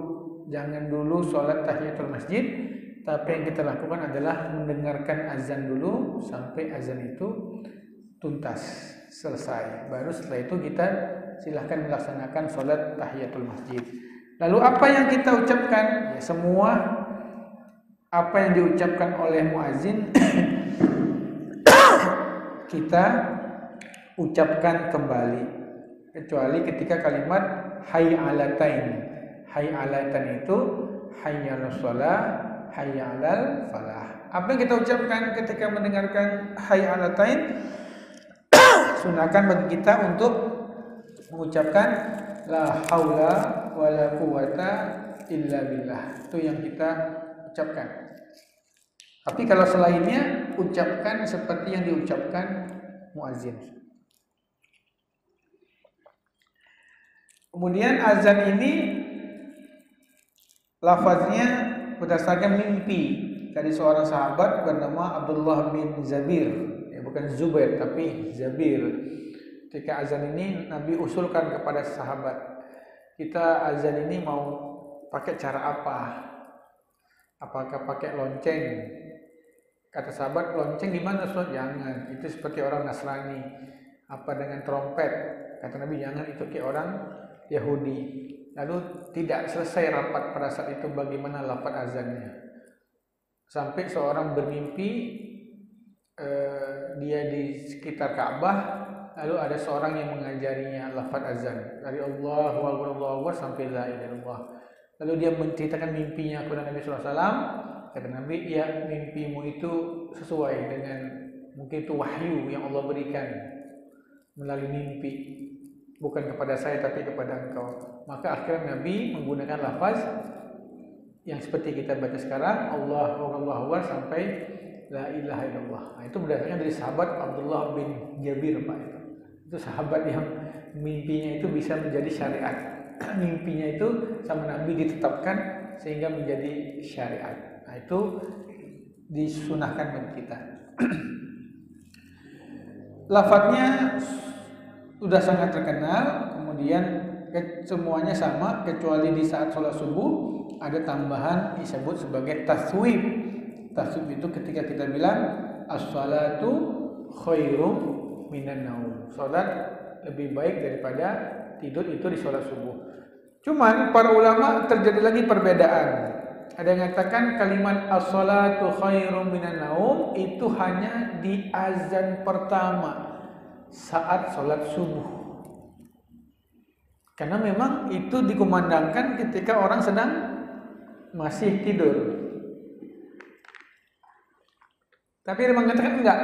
jangan dulu sholat tahiyatul masjid. Tapi yang kita lakukan adalah mendengarkan azan dulu sampai azan itu tuntas, selesai. Baru setelah itu kita silahkan melaksanakan sholat tahiyatul masjid. Lalu apa yang kita ucapkan? Ya, semua apa yang diucapkan oleh muazin kita ucapkan kembali, kecuali ketika kalimat hayy 'alatain. Hayy 'alatain itu hayya 'alas shalah, hayya 'alal falah. Apa yang kita ucapkan ketika mendengarkan hayy 'alatain? Sunahkan bagi kita untuk mengucapkan la haula wala quwata illa billah. Itu yang kita ucapkan. Tapi kalau selainnya, ucapkan seperti yang diucapkan muazin. Kemudian azan ini lafaznya berdasarkan mimpi dari seorang sahabat bernama Abdullah bin Zabir, ya, bukan Zubair tapi Zabir. Ketika azan ini Nabi usulkan kepada sahabat, kita azan ini mau pakai cara apa? Apakah pakai lonceng? Kata sahabat, lonceng gimana Ustaz? Jangan, itu seperti orang Nasrani. Apa dengan trompet? Kata Nabi, jangan, itu kayak orang Yahudi. Lalu tidak selesai rapat pada saat itu bagaimana lafaz azannya. Sampai seorang bermimpi, dia di sekitar Ka'bah, lalu ada seorang yang mengajarinya lafaz azan dari Allahu Akbar, Allahu Akbar sampai la ilaha illallah. Lalu dia menceritakan mimpinya kepada Nabi SAW. Kata Nabi, ya, mimpimu itu sesuai dengan, mungkin itu wahyu yang Allah berikan melalui mimpi, bukan kepada saya tapi kepada engkau. Maka akhirnya Nabi menggunakan lafaz yang seperti kita baca sekarang, Allahu Akbar sampai la ilaha illallah. Nah, itu berdasarkan dari sahabat Abdullah bin Jabir, Pak. Itu sahabat yang mimpinya itu bisa menjadi syariat. Mimpinya itu sama Nabi ditetapkan sehingga menjadi syariat. Nah, itu disunahkan bagi kita. Lafadznya sudah sangat terkenal, kemudian semuanya sama kecuali di saat sholat subuh ada tambahan disebut sebagai taswib. Taswib itu ketika kita bilang as-salatu khairum minan naum. Salat lebih baik daripada tidur itu di salat subuh. Cuman para ulama terjadi lagi perbedaan. Ada yang mengatakan kalimat as-salatu khairum minan naum itu hanya di azan pertama saat salat subuh. Karena memang itu dikumandangkan ketika orang sedang masih tidur. Tapi dia mengatakan enggak.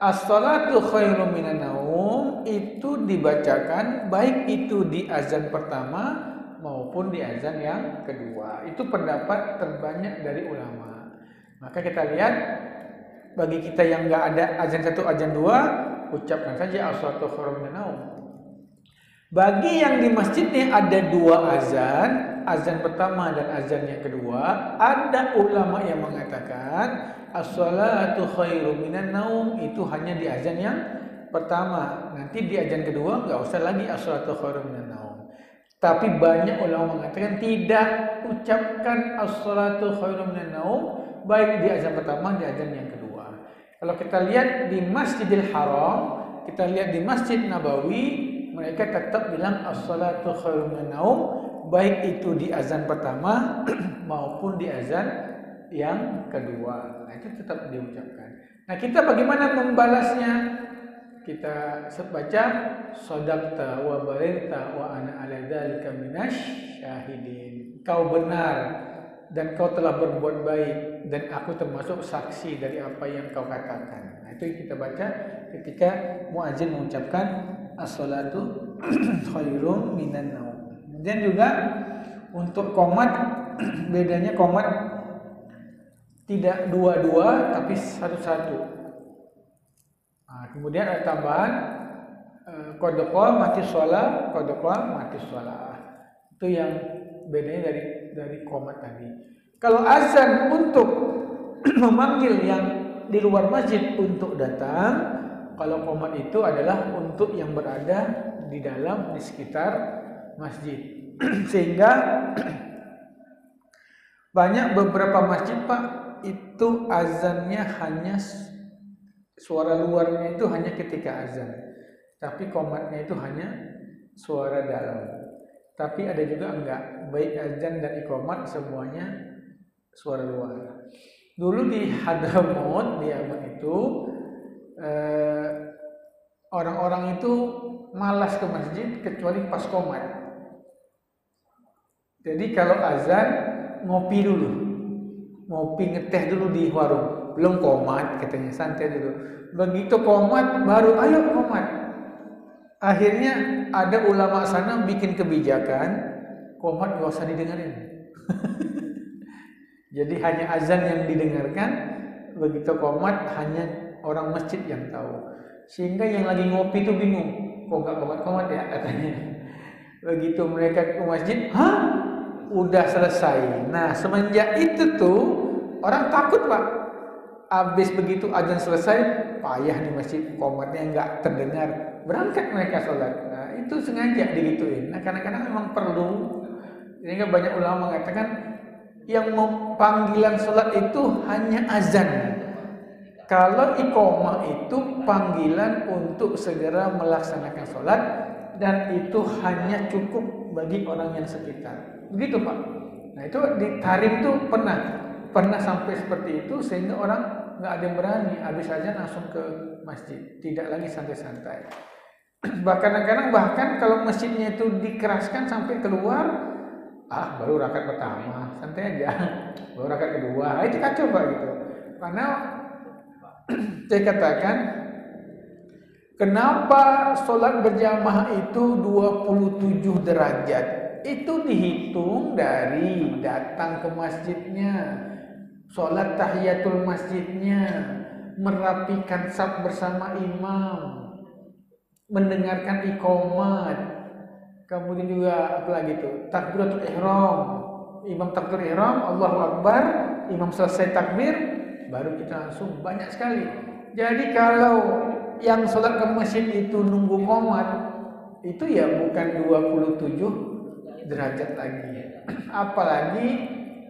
As-salatu khairum minan naum itu dibacakan baik itu di azan pertama maupun di azan yang kedua. Itu pendapat terbanyak dari ulama. Maka kita lihat bagi kita yang enggak ada azan 1, azan 2, ucapkan saja as-salatu khairum minan naum. Bagi yang di masjidnya ada 2 azan, azan pertama dan azan yang kedua, ada ulama yang mengatakan as-salatu khairum minan naum itu hanya di azan yang pertama. Nanti di azan kedua enggak usah lagi as-salatu khairum minan naum. Tapi banyak ulama mengatakan tidak, ucapkan as-salatu khairum minan naum baik di azan pertama di azan yang kedua. Kalau kita lihat di Masjidil Haram, kita lihat di Masjid Nabawi, mereka tetap bilang as-salatu khairum minan naum baik itu di azan pertama maupun di azan yang kedua. Nah, itu tetap diucapkan. Nah, kita bagaimana membalasnya? Kita baca shadaqta wa barirta wa ana ala dzalika minasyahidin. Kau benar dan kau telah berbuat baik dan aku termasuk saksi dari apa yang kau katakan. Nah, itu kita baca ketika muadzin mengucapkan as-salatu khairum minan naum. Kemudian juga untuk qomat bedanya qomat tidak 2-2 tapi 1-1. Nah, kemudian ada tambahan qad mati shalah, qad mati shalah. Itu yang bedanya dari qomat tadi. Kalau azan untuk memanggil yang di luar masjid untuk datang, kalau qomat itu adalah untuk yang berada di dalam, di sekitar masjid. Sehingga banyak beberapa masjid Pak itu azannya hanya suara luarnya itu hanya ketika azan, tapi qomatnya itu hanya suara dalam. Tapi ada juga enggak, baik azan dan iqamat semuanya suara luar. Dulu di Hadramaut di Yaman itu orang-orang itu malas ke masjid kecuali pas qomat. Jadi kalau azan ngopi dulu, ngopi ngeteh dulu di warung, belum qomat katanya, santai dulu. Begitu qomat baru ayo qomat. Akhirnya ada ulama sana bikin kebijakan qomat gak usah didengarin. Jadi hanya azan yang didengarkan, begitu qomat hanya orang masjid yang tahu. Sehingga yang lagi ngopi itu bingung, kok gak qomat-qomat ya katanya. Begitu mereka ke masjid, hah? Udah selesai. Nah, semenjak itu tuh orang takut Pak. Habis begitu azan selesai, payah di masjid, qomatnya nggak terdengar. Berangkat mereka sholat. Nah, itu sengaja digituin. Nah, kadang-kadang memang perlu. Sehingga banyak ulama mengatakan yang panggilan sholat itu hanya azan. Kalau iqamah itu panggilan untuk segera melaksanakan sholat dan itu hanya cukup bagi orang yang sekitar. Begitu Pak. Nah, itu di Tarim tuh pernah sampai seperti itu sehingga orang nggak ada yang berani habis aja langsung ke masjid, tidak lagi santai-santai. Kadang-kadang bahkan kalau masjidnya itu dikeraskan sampai keluar, baru rakaat pertama, santai aja. Baru rakaat kedua, itu kacau Pak gitu. Karena saya katakan kenapa sholat berjamaah itu 27 derajat? Itu dihitung dari datang ke masjidnya, sholat tahiyatul masjidnya, merapikan saf bersama imam, mendengarkan iqamat, kemudian juga apalagi itu takbiratul ihram, imam takbir ihram, Allahu Akbar, imam selesai takbir, baru kita langsung, banyak sekali. Jadi kalau yang sholat ke masjid itu nunggu qomat, itu ya bukan 27 derajat lagi. Apalagi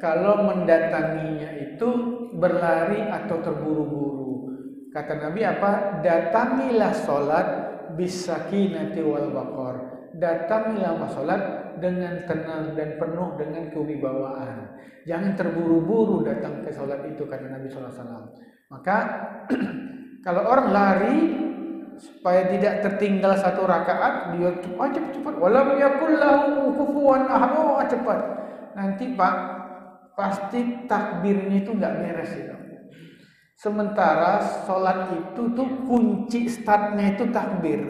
kalau mendatanginya itu berlari atau terburu-buru. Kata Nabi apa? Datangilah sholat bisakinati wal waqar. Datangilah sholat dengan tenang dan penuh dengan kewibawaan. Jangan terburu-buru datang ke sholat itu, kata Nabi SAW. Maka kalau orang lari supaya tidak tertinggal satu rakaat, dia cepat. Walam yakul lahu kufuwan ahad. Oh, cepat. Nanti Pak, pasti takbirnya itu nggak beres itu. Sementara sholat itu tuh kunci startnya itu takbir.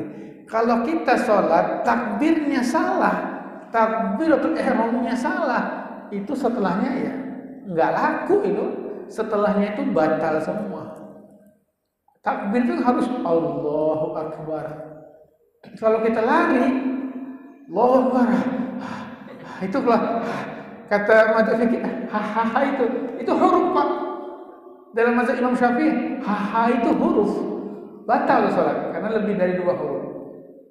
Kalau kita sholat takbirnya salah, takbiratul ihramnya salah, itu setelahnya ya nggak laku itu. Setelahnya itu batal semua. Takbir itu harus Allahu Akbar. Kalau kita lari, Allahu Akbar, itu kata mazhab fikih, hahaha itu huruf Pak. Dalam mazhab Imam Syafi'i, haha itu huruf, batal sholat karena lebih dari 2 huruf.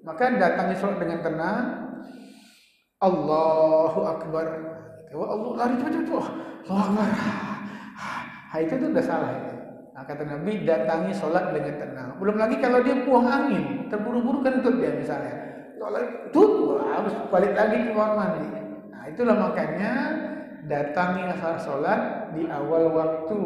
Maka datangi sholat dengan tenang, Allahu Akbar. Allah lari cepat, Allahu Akbar. Itu tuh udah salah itu. Nah, kata Nabi, datangi sholat dengan tenang. Belum lagi kalau dia buang angin, terburu-buru kentut dia misalnya, harus balik lagi ke kamar mandi. Nah, itulah makanya datangi sholat di awal waktu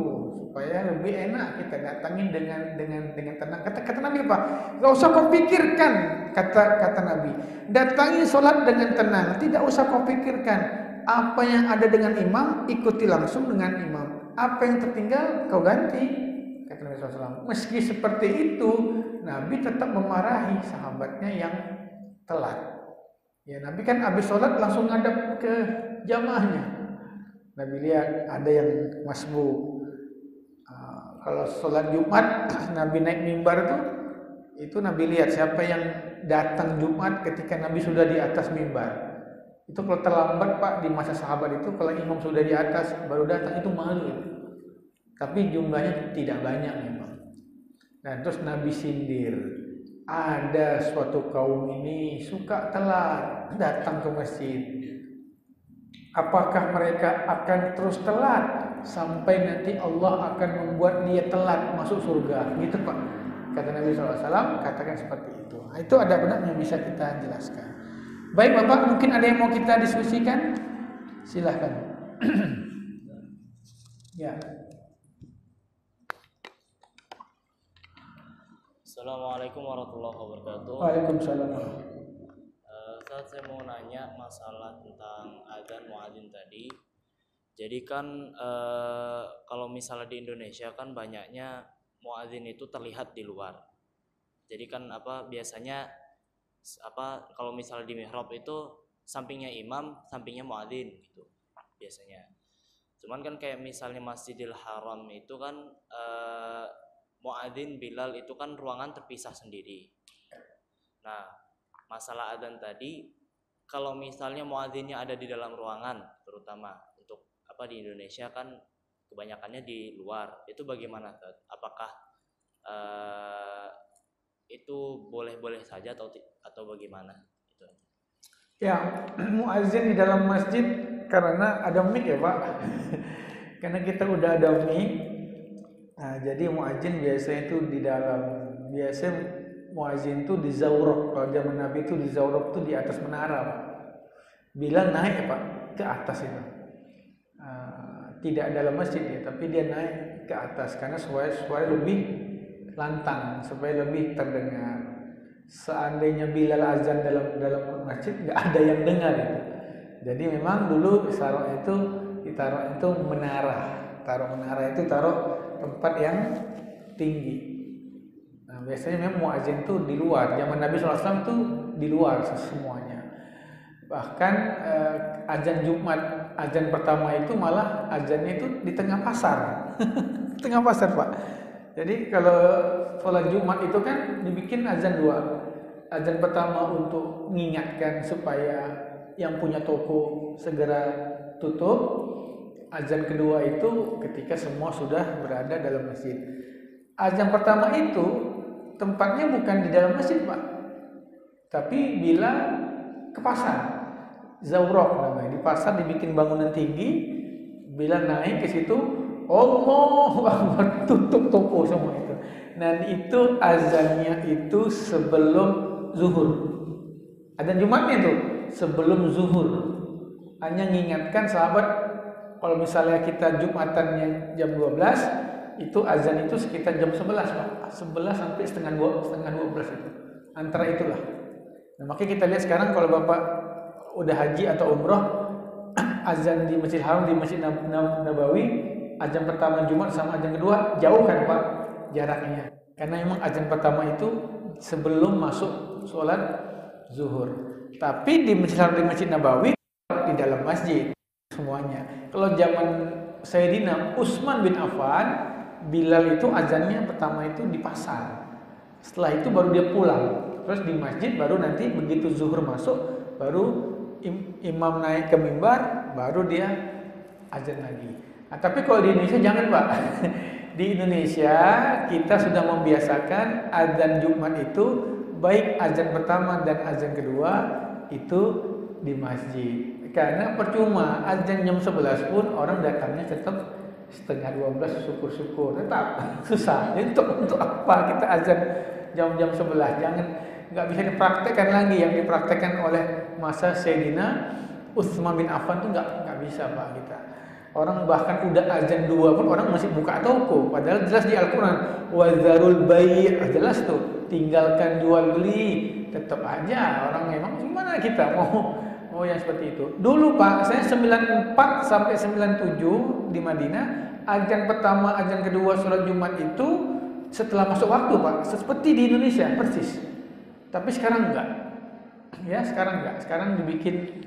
supaya lebih enak kita datangin dengan tenang. Kata Nabi apa? Gak usah kau pikirkan, kata Nabi. Datangi sholat dengan tenang, tidak usah kau pikirkan apa yang ada dengan imam, ikuti langsung dengan imam. Apa yang tertinggal kau ganti, kata Nabi SAW. Meski seperti itu, Nabi tetap memarahi sahabatnya yang telat. Ya, Nabi kan habis sholat langsung ngadap ke jamaahnya. Nabi lihat ada yang masbuk. Kalau sholat Jumat, Nabi naik mimbar itu Nabi lihat siapa yang datang Jumat ketika Nabi sudah di atas mimbar. Itu kalau terlambat Pak di masa sahabat itu, kalau imam sudah di atas baru datang itu malu. Tapi jumlahnya tidak banyak memang. Dan terus Nabi sindir. Ada suatu kaum ini suka telat datang ke masjid. Apakah mereka akan terus telat sampai nanti Allah akan membuat dia telat masuk surga? Gitu Pak. Kata Nabi SAW, katakan seperti itu. Nah, itu ada benarnya bisa kita jelaskan. Baik Bapak, mungkin ada yang mau kita diskusikan? Silahkan. Ya. Assalamualaikum warahmatullahi wabarakatuh. Waalaikumsalam. Saat saya mau nanya masalah tentang adzan muadzin tadi. Jadi kan kalau misalnya di Indonesia kan banyaknya muadzin itu terlihat di luar. Jadi kan biasanya kalau misalnya di mihrab itu sampingnya imam, sampingnya muadzin gitu biasanya. Cuman kan kayak misalnya Masjidil Haram itu kan muadzin Bilal itu kan ruangan terpisah sendiri. Nah, masalah adzan tadi, kalau misalnya muadzinnya ada di dalam ruangan, terutama untuk di Indonesia kan kebanyakannya di luar, itu bagaimana? Apakah itu boleh-boleh saja atau bagaimana? Itu. Ya, muadzin di dalam masjid karena ada mic ya Pak. Karena kita udah ada mic. Nah, jadi muadzin biasanya itu di dalam, muadzin itu di zaurok. Kalau zaman Nabi itu di zaurok itu di atas menara Pak. Bilal naik Pak ke atas itu. Tidak dalam masjid ya, tapi dia naik ke atas karena suara lebih lantang, supaya lebih terdengar. Seandainya Bilal azan dalam masjid nggak ada yang dengar itu. Jadi memang dulu ditaruh itu menara. Taruh menara itu taruh tempat yang tinggi. Nah, biasanya memang muadzin itu di luar. Zaman Nabi SAW itu di luar semuanya. Bahkan azan Jumat, azan pertama itu malah azannya itu di tengah pasar. Tengah pasar Pak. Jadi kalau sholat Jumat itu kan dibikin azan 2. Azan pertama untuk mengingatkan supaya yang punya toko segera tutup. Azan kedua itu ketika semua sudah berada dalam masjid. Azan pertama itu tempatnya bukan di dalam masjid Pak, tapi bila ke pasar, zaurok namanya. Di pasar dibikin bangunan tinggi, bila naik ke situ, Allahu Akbar, tutup toko semua itu. Dan itu azannya itu sebelum zuhur. Azan Jumatnya tuh sebelum zuhur. Hanya mengingatkan sahabat, kalau misalnya kita Jumatannya jam 12, itu azan itu sekitar jam 11, Pak. 11 sampai setengah 12 itu. Antara itulah. Nah, makanya kita lihat sekarang kalau Bapak udah haji atau umroh, azan di Masjid Haram, di Masjid Nabawi, azan pertama Jumat sama azan kedua jauh kan Pak jaraknya. Karena memang azan pertama itu sebelum masuk sholat zuhur. Tapi di Masjid Haram, di Masjid Nabawi, di dalam masjid semuanya. Kalau zaman Sayyidina Utsman bin Affan, Bilal itu azannya pertama itu di pasar. Setelah itu baru dia pulang. Terus di masjid baru nanti begitu zuhur masuk, baru imam naik ke mimbar, baru dia azan lagi. Nah, tapi kalau di Indonesia jangan Pak. Di Indonesia kita sudah membiasakan azan Jumat itu baik azan pertama dan azan kedua itu di masjid. Karena percuma azan jam 11 pun orang datangnya tetap setengah 12 syukur-syukur. Tetap susah. Untuk apa kita azan jam-jam 11? Jangan, nggak bisa dipraktekkan lagi yang dipraktekkan oleh masa Sayyidina Utsman bin Affan tuh nggak bisa Pak kita. Orang bahkan udah azan 2 pun orang masih buka toko. Padahal jelas di Al-Quran wazarul bai', jelas tuh tinggalkan jual beli. Tetap aja orang memang gimana kita mau yang seperti itu. Dulu Pak, saya 94 sampai 97 di Madinah, azan pertama, azan kedua sholat Jumat itu setelah masuk waktu Pak, seperti di Indonesia persis. Tapi sekarang enggak. Ya, sekarang enggak. Sekarang dibikin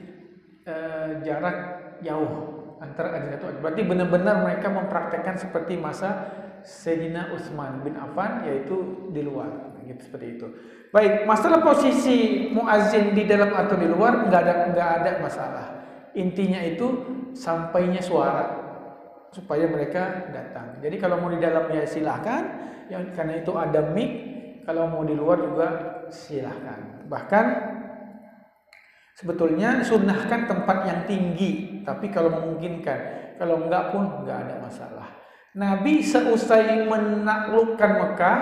jarak jauh antara azan itu. Berarti benar-benar mereka mempraktekkan seperti masa Sayyidina Utsman bin Affan, yaitu di luar, gitu, seperti itu. Baik, masalah posisi muazin di dalam atau di luar enggak ada masalah. Intinya itu sampainya suara supaya mereka datang. Jadi kalau mau di dalam ya silahkan, yang karena itu ada mic. Kalau mau di luar juga silahkan. Bahkan sebetulnya sunnahkan tempat yang tinggi, tapi kalau memungkinkan, kalau enggak pun enggak ada masalah. Nabi seusai menaklukkan Mekah,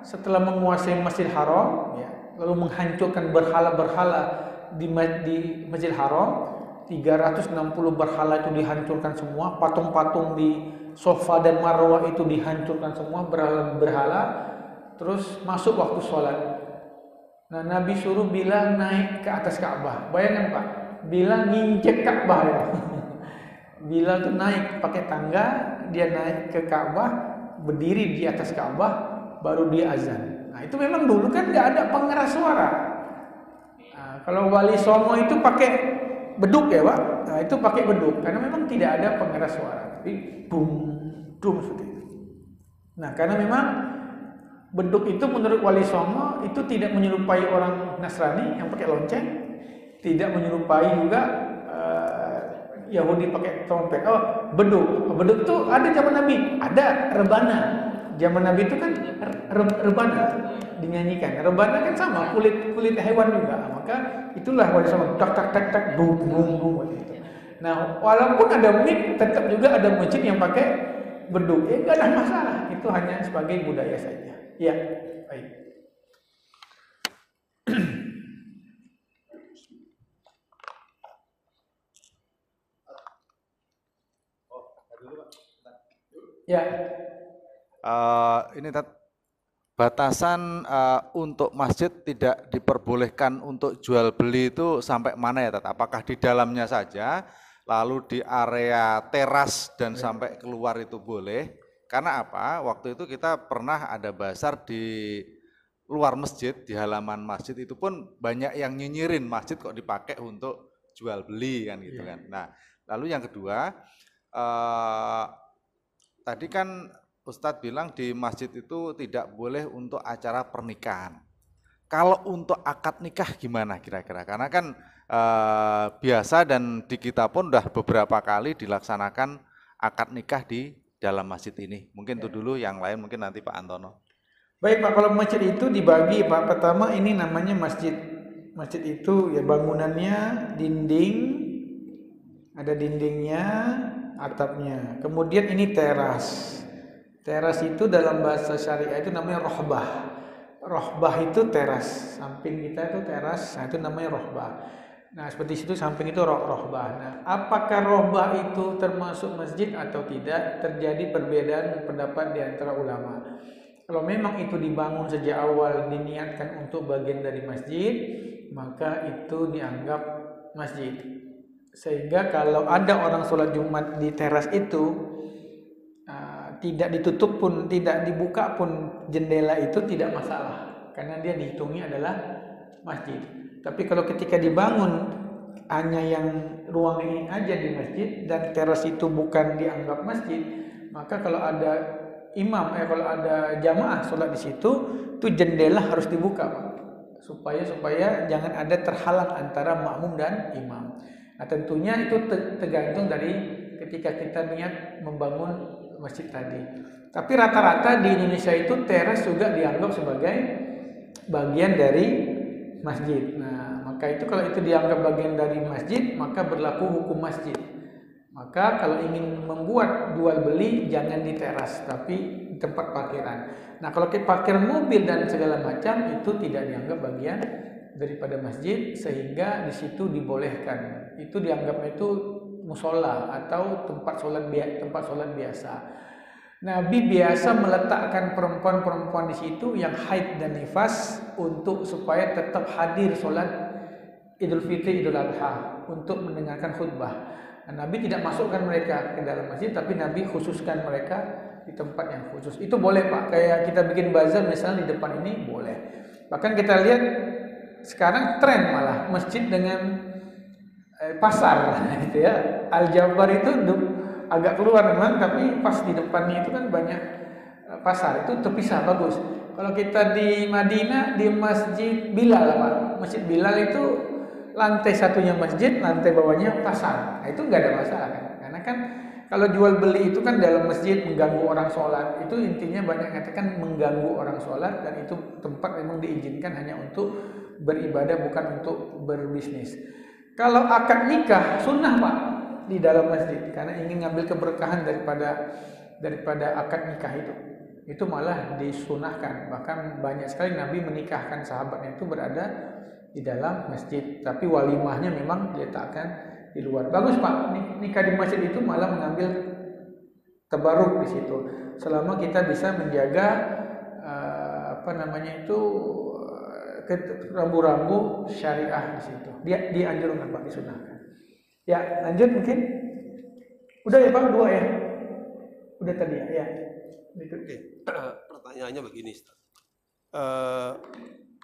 setelah menguasai Masjid Haram, ya, lalu menghancurkan berhala-berhala di Masjid Haram, 360 berhala itu dihancurkan semua, patung-patung di Safa dan Marwah itu dihancurkan semua, berhala. Terus masuk waktu sholat. Nah, Nabi suruh Bilal naik ke atas Ka'bah. Bayangkan Pak, Bilal nginjek Ka'bah ya. Bilal tuh naik pakai tangga, dia naik ke Ka'bah, berdiri di atas Ka'bah, baru dia azan. Nah, itu memang dulu kan nggak ada pengeras suara. Nah, kalau Wali Songo itu pakai beduk ya Pak. Nah, itu pakai beduk karena memang tidak ada pengeras suara. Tapi boom, boom seperti itu. Nah, karena memang beduk itu menurut Wali Songo itu tidak menyerupai orang Nasrani yang pakai lonceng, tidak menyerupai juga Yahudi pakai trompet. Oh, beduk. Beduk itu ada zaman Nabi, ada rebana. Zaman Nabi itu kan rebana dinyanyikan. Rebana kan sama kulit hewan juga. Maka itulah Wali Songo tak tak tak tak boom boom boom gitu. Nah, walaupun ada mic, tetap juga ada masjid yang pakai beduk. Enggak ada masalah. Itu hanya sebagai budaya saja. Ya, baik. Ya. Ini batasan untuk masjid tidak diperbolehkan untuk jual beli itu sampai mana ya Tat? Apakah di dalamnya saja, lalu di area teras dan sampai keluar itu boleh? Karena apa? Waktu itu kita pernah ada bazar di luar masjid, di halaman masjid itu pun banyak yang nyinyirin masjid kok dipakai untuk jual beli kan gitu kan. Nah, lalu yang kedua, tadi kan Ustadz bilang di masjid itu tidak boleh untuk acara pernikahan. Kalau untuk akad nikah gimana kira-kira? Karena kan biasa dan di kita pun udah beberapa kali dilaksanakan akad nikah di dalam masjid ini. Mungkin itu dulu, yang lain mungkin nanti Pak Antono. Baik Pak, kalau masjid itu dibagi Pak. Pertama ini namanya masjid. Masjid itu ya bangunannya dinding, ada dindingnya, atapnya. Kemudian ini teras. Teras itu dalam bahasa syariah itu namanya rohbah. Rohbah itu teras, samping kita itu teras, nah itu namanya rohbah. Nah seperti itu samping itu rohbah. Nah apakah rohbah itu termasuk masjid atau tidak? Terjadi perbedaan pendapat di antara ulama. Kalau memang itu dibangun sejak awal diniatkan untuk bagian dari masjid, maka itu dianggap masjid. Sehingga kalau ada orang sholat Jumat di teras itu, tidak ditutup pun, tidak dibuka pun jendela itu tidak masalah, karena dia dihitungi adalah masjid. Tapi kalau ketika dibangun hanya yang ruang ini aja di masjid dan teras itu bukan dianggap masjid, maka kalau ada imam, kalau ada jamaah sholat di situ, tuh jendela harus dibuka, Pak. supaya jangan ada terhalang antara makmum dan imam. Nah, tentunya itu tergantung dari ketika kita niat membangun masjid tadi. Tapi rata-rata di Indonesia itu teras juga dianggap sebagai bagian dari masjid. Nah, maka itu kalau itu dianggap bagian dari masjid, maka berlaku hukum masjid. Maka kalau ingin membuat jual beli jangan di teras, tapi di tempat parkiran. Nah, kalau kita parkir mobil dan segala macam itu tidak dianggap bagian daripada masjid, sehingga di situ dibolehkan. Itu dianggap itu musola atau tempat sholat biasa. Nabi biasa meletakkan perempuan-perempuan di situ yang haid dan nifas untuk supaya tetap hadir sholat Idul Fitri, Idul Adha untuk mendengarkan khutbah. Nah, Nabi tidak masukkan mereka ke dalam masjid, tapi Nabi khususkan mereka di tempat yang khusus. Itu boleh, Pak. Kayak kita bikin bazar misalnya di depan ini boleh. Bahkan kita lihat sekarang tren malah masjid dengan pasar gitu ya. Al-Jabar itu agak keluar memang, tapi pas di depannya itu kan banyak pasar, itu terpisah, bagus. Kalau kita di Madinah di Masjid Bilal, Pak. Masjid Bilal itu lantai satunya masjid, lantai bawahnya pasar. Nah, itu nggak ada masalah kan? Karena kan kalau jual beli itu kan dalam masjid mengganggu orang sholat. Itu intinya banyak katakan mengganggu orang sholat, dan itu tempat memang diizinkan hanya untuk beribadah, bukan untuk berbisnis. Kalau akad nikah sunnah, Pak, di dalam masjid, karena ingin ngambil keberkahan daripada akad nikah itu malah disunahkan. Bahkan banyak sekali Nabi menikahkan sahabatnya itu berada di dalam masjid, tapi walimahnya memang diletakkan di luar. Bagus, Pak, nikah di masjid itu malah mengambil tabaruk di situ. Selama kita bisa menjaga rambu-rambu syariah di situ. Dia dianjurkan, Pak, disunahkan. Ya, lanjut mungkin. Udah ya, Pak, 2 ya. Udah tadi ya. Oke. Pertanyaannya begini, Ustaz.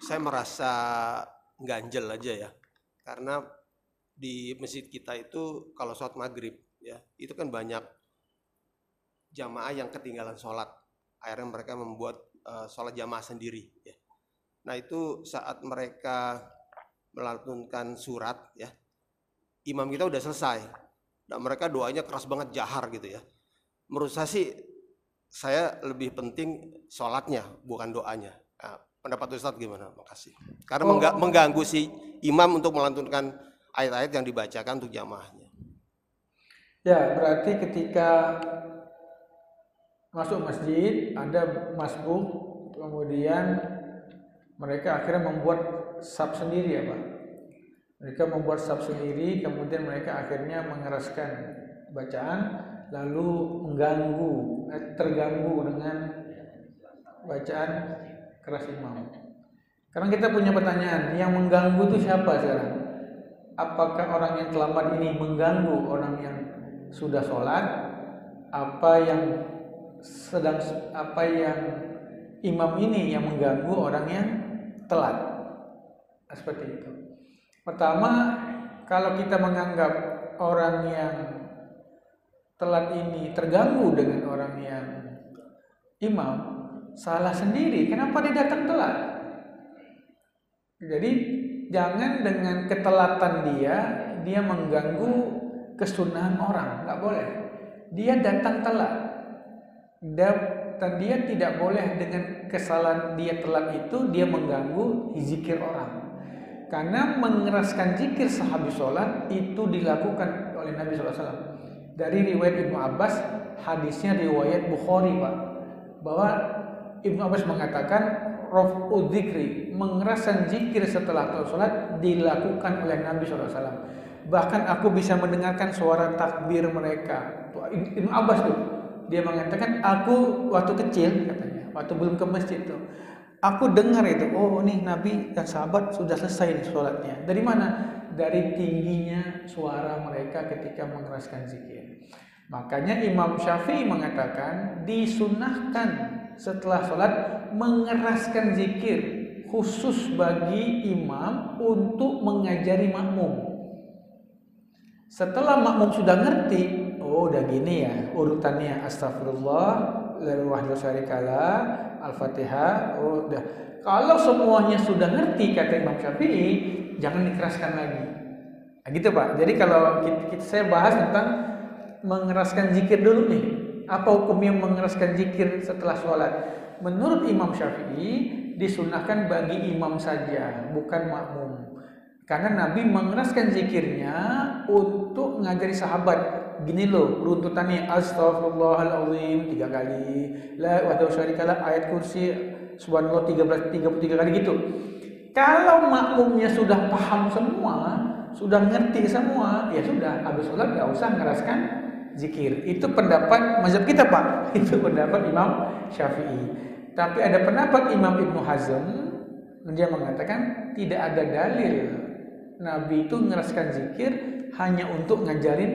Saya merasa ganjel aja ya, karena di masjid kita itu kalau sholat maghrib ya, itu kan banyak jamaah yang ketinggalan sholat, akhirnya mereka membuat sholat jamaah sendiri ya. Nah, itu saat mereka melantunkan surat ya, imam kita udah selesai, dan mereka doanya keras banget, jahar gitu ya. Menurut saya sih, saya lebih penting sholatnya bukan doanya. Nah, pendapat Ustadz gimana? Makasih. Karena mengganggu si imam untuk melantunkan ayat-ayat yang dibacakan untuk jamaahnya. Ya, berarti ketika masuk masjid ada masbuk, kemudian mereka akhirnya membuat saf sendiri ya, Pak. Mereka membuat saf sendiri, kemudian mereka akhirnya mengeraskan bacaan, lalu terganggu dengan bacaan keras imam. Sekarang kita punya pertanyaan, yang mengganggu itu siapa sekarang? Apakah orang yang terlambat ini mengganggu orang yang sudah sholat? Apa yang imam ini yang mengganggu orang yang telat? Nah, seperti itu. Pertama, kalau kita menganggap orang yang telat ini terganggu dengan orang yang imam, salah sendiri. Kenapa dia datang telat? Jadi jangan dengan ketelatan dia mengganggu kesunahan orang, nggak boleh. Dia datang telat, dan dia tidak boleh dengan kesalahan dia telat itu dia mengganggu zikir orang. Karena mengeraskan zikir sehabis sholat itu dilakukan oleh Nabi SAW. Dari riwayat Ibnu Abbas, hadisnya riwayat Bukhari, Pak. bahwa Ibnu Abbas mengatakan raf'u dzikri, mengeraskan zikir setelah salat dilakukan oleh Nabi SAW. Bahkan aku bisa mendengarkan suara takbir mereka. Ibnu Abbas tuh, dia mengatakan aku waktu kecil katanya, waktu belum ke masjid tuh, aku dengar itu, oh nih Nabi dan sahabat sudah selesai nih sholatnya. Dari mana? Dari tingginya suara mereka ketika mengeraskan zikir. Makanya Imam Syafi'i mengatakan disunahkan setelah sholat mengeraskan zikir khusus bagi imam untuk mengajari makmum. Setelah makmum sudah ngerti, oh udah gini ya urutannya, astagfirullah, la wahdahu syarikalah, al-fatihah, oh udah. Kalau semuanya sudah ngerti kata Imam Syafi'i, jangan dikeraskan lagi. Nah, gitu Pak. Jadi kalau saya bahas tentang mengeraskan zikir dulu nih. Apa hukumnya mengeraskan zikir setelah sholat? Menurut Imam Syafi'i disunahkan bagi imam saja, bukan makmum. Karena Nabi mengeraskan zikirnya untuk ngajari sahabat. Gini loh runtutannya, astagfirullahaladzim 3 kali, la wahdahu syarikalah, ayat kursi, subhanallah 33 kali gitu. Kalau makmumnya sudah paham semua, sudah ngerti semua, ya sudah, habis sholat gak usah ngeraskan zikir. Itu pendapat mazhab kita Pak. Itu pendapat Imam Syafi'i. Tapi ada pendapat Imam Ibnu Hazm, dia mengatakan tidak ada dalil Nabi itu ngeraskan zikir hanya untuk ngajarin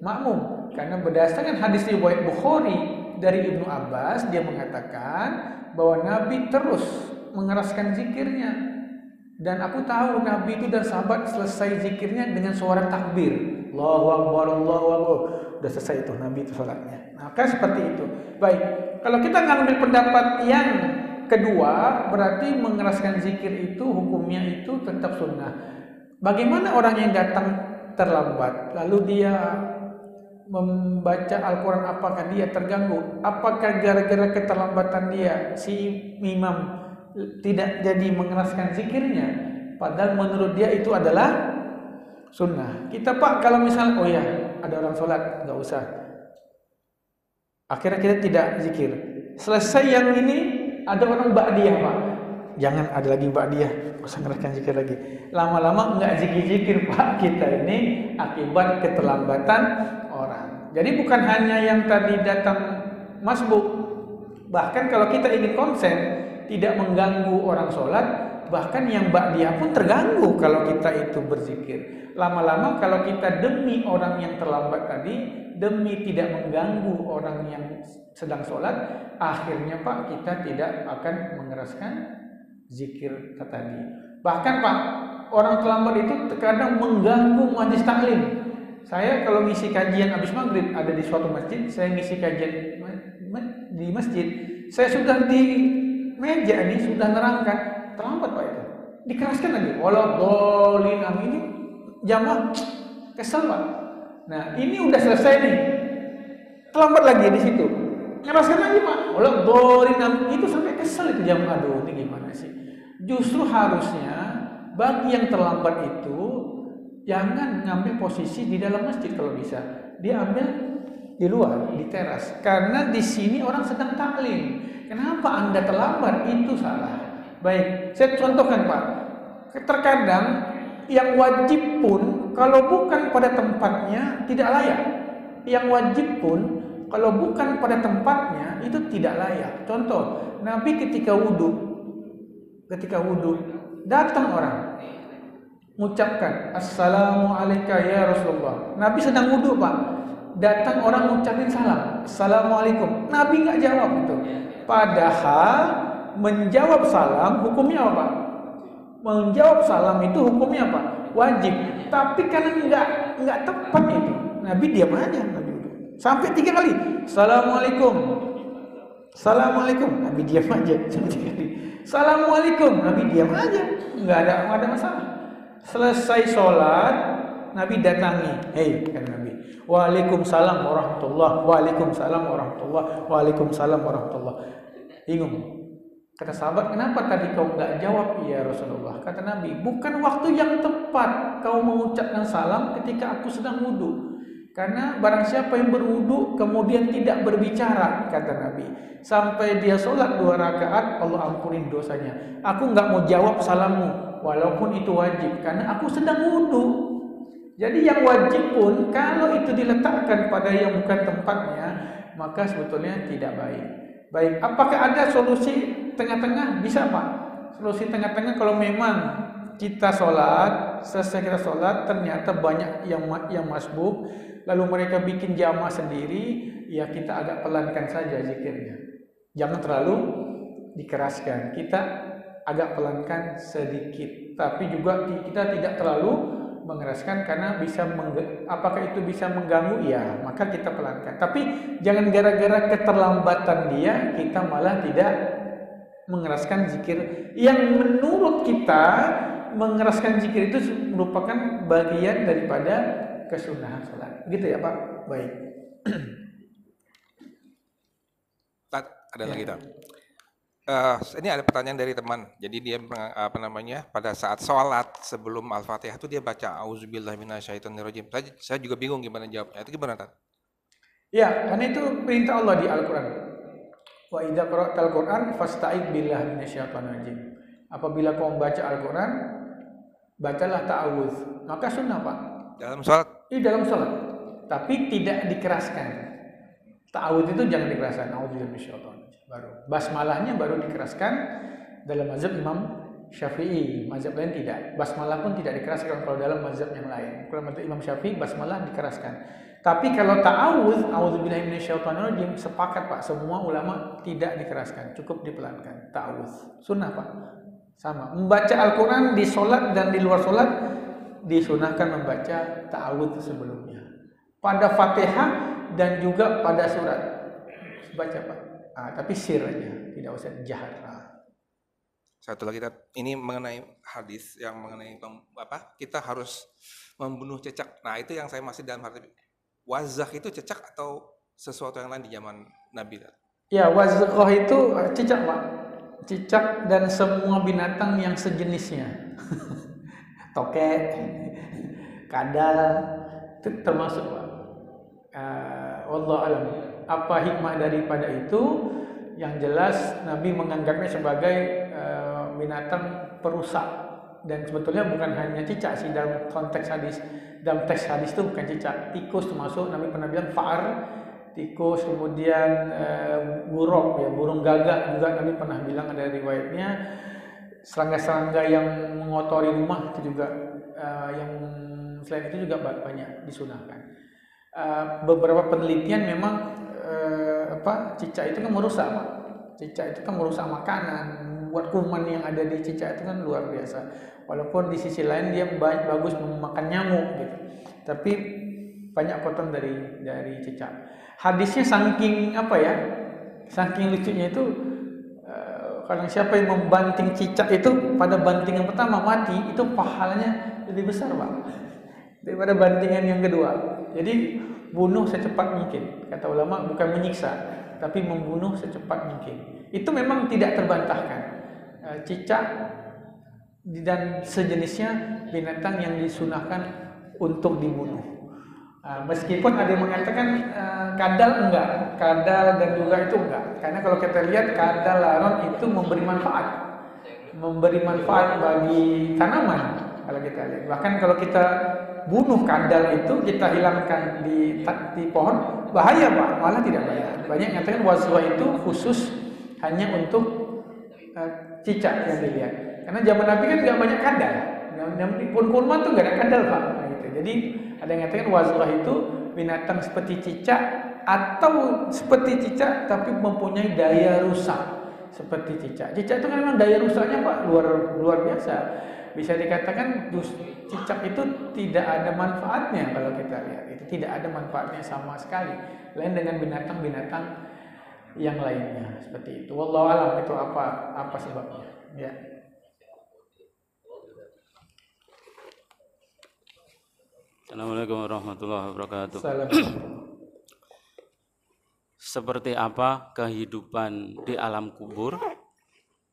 makmum. Karena berdasarkan hadis riwayat Bukhari dari Ibnu Abbas, dia mengatakan bahwa Nabi terus mengeraskan zikirnya. Dan aku tahu Nabi itu dan sahabat selesai zikirnya dengan suara takbir. Allahu Akbar, Allahu Akbar. Udah selesai itu Nabi itu salatnya. Maka seperti itu. Baik, kalau kita ngambil pendapat yang kedua, berarti mengeraskan zikir itu hukumnya itu tetap sunnah. Bagaimana orang yang datang terlambat, lalu dia membaca Al-Quran, apakah dia terganggu? Apakah gara-gara keterlambatan dia si imam tidak jadi mengeraskan zikirnya? Padahal menurut dia itu adalah sunnah. Kita Pak kalau misal oh ya ada orang sholat nggak usah, akhirnya kita tidak zikir. Selesai yang ini ada orang ba'diyah Pak, jangan ada lagi ba'diyah, nggak usah ngeraskan zikir lagi. Lama-lama nggak zikir-zikir Pak kita ini akibat keterlambatan orang. Jadi bukan hanya yang tadi datang masbuk, bahkan kalau kita ingin konsen tidak mengganggu orang sholat, bahkan yang ba'diyah pun terganggu kalau kita itu berzikir. Lama-lama kalau kita demi orang yang terlambat tadi, demi tidak mengganggu orang yang sedang sholat, akhirnya Pak kita tidak akan mengeraskan zikir tadi. Bahkan Pak, orang terlambat itu terkadang mengganggu majelis taklim. Saya kalau ngisi kajian habis maghrib ada di suatu masjid, saya ngisi kajian di masjid, saya sudah di meja ini sudah nerangkan, terlambat Pak itu, dikeraskan lagi. Waladhdallin, amin, ini jamaah kesel Pak. Nah ini udah selesai nih, terlambat lagi di situ, ngeraskan lagi Pak. Waladhdallin, amin, itu sampai kesel itu jamaah. Aduh ini gimana sih? Justru harusnya bagi yang terlambat itu jangan ngambil posisi di dalam masjid kalau bisa, dia ambil di luar, di teras. Karena di sini orang sedang taklim. Kenapa Anda terlambat? Itu salah. Baik, saya contohkan Pak. Terkadang yang wajib pun kalau bukan pada tempatnya tidak layak. Yang wajib pun kalau bukan pada tempatnya itu tidak layak. Contoh, Nabi ketika wudhu datang orang mengucapkan Assalamualaikum ya Rasulullah. Nabi sedang wudhu Pak. Datang orang mengucapin salam, Assalamualaikum. Nabi nggak jawab itu. Padahal menjawab salam hukumnya apa? Menjawab salam itu hukumnya apa? Wajib. Tapi karena nggak tepat itu, Nabi diam aja. Nabi sampai 3 kali. Assalamualaikum. Assalamualaikum. Nabi diam aja sampai 3 kali. Assalamualaikum. Nabi diam aja. Nggak ada masalah. Selesai sholat, Nabi datangi. Hei, kata Nabi. Waalaikumsalam warahmatullah. Waalaikumsalam warahmatullah. Waalaikumsalam warahmatullah. Bingung. Kata sahabat, kenapa tadi kau nggak jawab ya Rasulullah? Kata Nabi, bukan waktu yang tepat kau mengucapkan salam ketika aku sedang wudhu. Karena barang siapa yang berwudu kemudian tidak berbicara, kata Nabi, sampai dia sholat 2 rakaat, Allah ampunin dosanya. Aku nggak mau jawab salammu, walaupun itu wajib, karena aku sedang wudu. Jadi yang wajib pun kalau itu diletakkan pada yang bukan tempatnya, maka sebetulnya tidak baik. Baik, apakah ada solusi tengah-tengah? Bisa Pak. Solusi tengah-tengah kalau memang kita sholat, selesai kita sholat, ternyata banyak yang masbuk, lalu mereka bikin jamaah sendiri, ya kita agak pelankan saja zikirnya. Jangan terlalu dikeraskan. Kita agak pelankan sedikit, tapi juga kita tidak terlalu mengeraskan karena bisa apakah itu bisa mengganggu? Ya, maka kita pelankan. Tapi jangan gara-gara keterlambatan dia kita malah tidak mengeraskan zikir yang menurut kita mengeraskan zikir itu merupakan bagian daripada kesunahan sholat. Begitu ya Pak? Baik. Ada lagi tak? Ini ada pertanyaan dari teman. Jadi dia pada saat sholat sebelum Al-Fatihah itu dia baca auzubillahi minasyaitonirrajim. Saya juga bingung gimana jawabnya. Itu gimana Tat? Ya, karena itu perintah Allah di Al-Quran. Wa idza qara'tal Qur'an fasta'id billahi minasyaitonirrajim. Apabila kau membaca Al-Quran, bacalah ta'awudz. Maka sunnah Pak. Dalam sholat? Dalam sholat. Tapi tidak dikeraskan. Ta'awudz itu jangan dikeraskan. A'udzubillahi minasyaitonir baru. Basmalahnya baru dikeraskan dalam mazhab Imam Syafi'i. Mazhab lain tidak. Basmalah pun tidak dikeraskan kalau dalam mazhab yang lain. Kalau mazhab Imam Syafi'i basmalah dikeraskan. Tapi kalau ta'awudz, a'udzubillahi minasyaitonirrajim, sepakat Pak, semua ulama tidak dikeraskan, cukup dipelankan. Ta'awudz. Sunnah Pak. Sama. Membaca Al-Quran di sholat dan di luar sholat disunahkan membaca ta'awudz sebelumnya. Pada Fatihah dan juga pada surat. Baca Pak. Tapi sir aja, tidak usah jahat. Satu lagi, ini mengenai hadis yang mengenai kita harus membunuh cecak. Nah itu yang saya masih dalam hati. Wazah itu cecak atau sesuatu yang lain di zaman Nabi? Ya, wazah itu cicak Pak. Cicak dan semua binatang yang sejenisnya. Tokek, kadal, itu termasuk Pak. Wallahu alam. Apa hikmah daripada itu? Yang jelas Nabi menganggapnya sebagai binatang perusak, dan sebetulnya bukan hanya cicak sih dalam konteks hadis. Dalam teks hadis itu bukan cicak, tikus termasuk. Nabi pernah bilang fa'ar, tikus, kemudian burung, ya burung gagak juga Nabi pernah bilang, ada riwayatnya. Serangga-serangga yang mengotori rumah itu juga, yang selain itu juga banyak disunahkan. Beberapa penelitian memang cicak itu kan merusak Pak. Cicak itu kan merusak makanan, buat kuman yang ada di cicak itu kan luar biasa. Walaupun di sisi lain dia bagus memakan nyamuk gitu. Tapi banyak kotoran dari cicak. Hadisnya saking saking lucunya itu, kalau siapa yang membanting cicak itu pada bantingan pertama mati, itu pahalanya lebih besar Pak daripada bantingan yang kedua. Jadi bunuh secepat mungkin, kata ulama, bukan menyiksa, tapi membunuh secepat mungkin. Itu memang tidak terbantahkan. Cicak dan sejenisnya binatang yang disunahkan untuk dibunuh. Meskipun ada yang mengatakan kadal enggak, kadal dan juga itu enggak. Karena kalau kita lihat kadal laron itu memberi manfaat bagi tanaman kalau kita lihat. Bahkan kalau kita bunuh kadal itu, kita hilangkan di pohon, bahaya Pak, malah tidak bahaya. Banyak yang mengatakan wazwa itu khusus hanya untuk cicak yang dilihat. Karena zaman Nabi kan nggak banyak kadal, pun kurma tuh nggak ada kadal Pak. Nah, gitu. Jadi ada yang mengatakan wazwa itu binatang seperti cicak atau seperti cicak tapi mempunyai daya rusak seperti cicak. Cicak itu kan memang daya rusaknya Pak luar biasa. Bisa dikatakan cicak itu tidak ada manfaatnya kalau kita lihat. Itu tidak ada manfaatnya sama sekali. Lain dengan binatang-binatang yang lainnya seperti itu. Wallahu alam, itu apa sebabnya. Ya. Assalamualaikum warahmatullahi wabarakatuh. Salam. Seperti apa kehidupan di alam kubur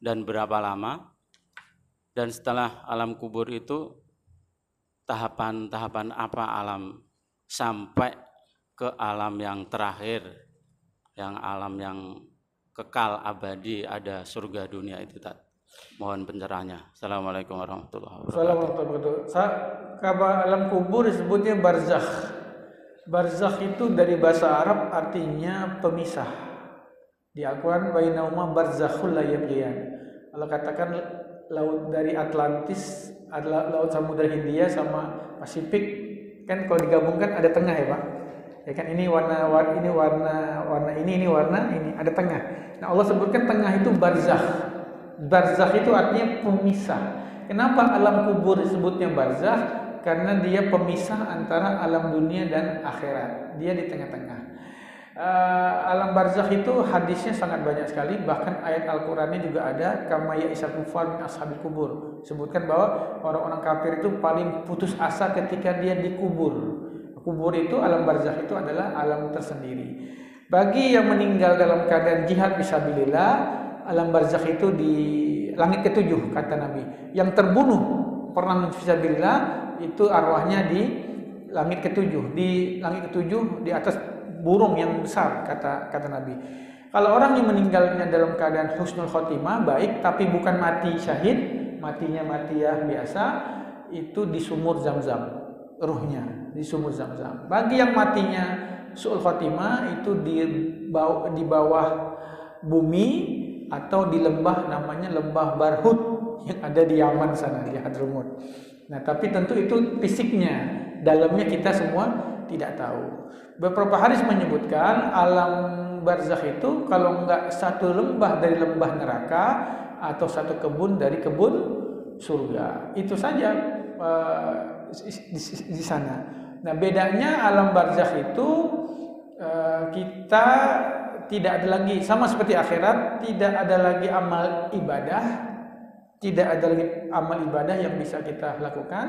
dan berapa lama? Dan setelah alam kubur itu tahapan-tahapan apa alam sampai ke alam yang terakhir, yang alam yang kekal abadi, ada surga dunia itu, Tat. Mohon pencerahannya. Assalamualaikum warahmatullahi wabarakatuh. Assalamualaikum warahmatullahi wabarakatuh. Alam kubur disebutnya barzakh. Barzakh itu dari bahasa Arab artinya pemisah. Di Al-Quran bainahuma barzakhul la yabghiyan. Allah katakan laut dari Atlantis adalah laut Samudra Hindia sama Pasifik, kan kalau digabungkan ada tengah ya Pak. Ya kan, ini warna ini warna ini, ada tengah. Nah, Allah sebutkan tengah itu barzakh. Barzakh itu artinya pemisah. Kenapa alam kubur disebutnya barzakh? Karena dia pemisah antara alam dunia dan akhirat. Dia di tengah-tengah. Alam barzakh itu hadisnya sangat banyak sekali, bahkan ayat Al-Qur'annya juga ada, kama ya'isal kufar min ashabil kubur. Sebutkan bahwa orang-orang kafir itu paling putus asa ketika dia dikubur. Kubur itu, alam barzakh itu adalah alam tersendiri. Bagi yang meninggal dalam keadaan jihad fisabilillah, alam barzakh itu di langit ketujuh kata Nabi. Yang terbunuh perang fisabilillah itu arwahnya di langit ketujuh. Di langit ketujuh di atas burung yang besar kata Nabi. Kalau orang yang meninggalnya dalam keadaan husnul khotimah baik, tapi bukan mati syahid, matinya matiah biasa, itu di sumur Zam-Zam, ruhnya di sumur Zam-Zam. Bagi yang matinya su'ul khotimah itu di bawah bumi atau di lembah namanya lembah Barhut yang ada di Yaman sana, di Hadramut. Nah, tapi tentu itu fisiknya, dalamnya kita semua tidak tahu. Beberapa hadis menyebutkan alam barzakh itu kalau enggak satu lembah dari lembah neraka atau satu kebun dari kebun surga. Itu saja di sana. Nah, bedanya alam barzakh itu kita tidak ada lagi, sama seperti akhirat, tidak ada lagi amal ibadah, tidak ada lagi amal ibadah yang bisa kita lakukan,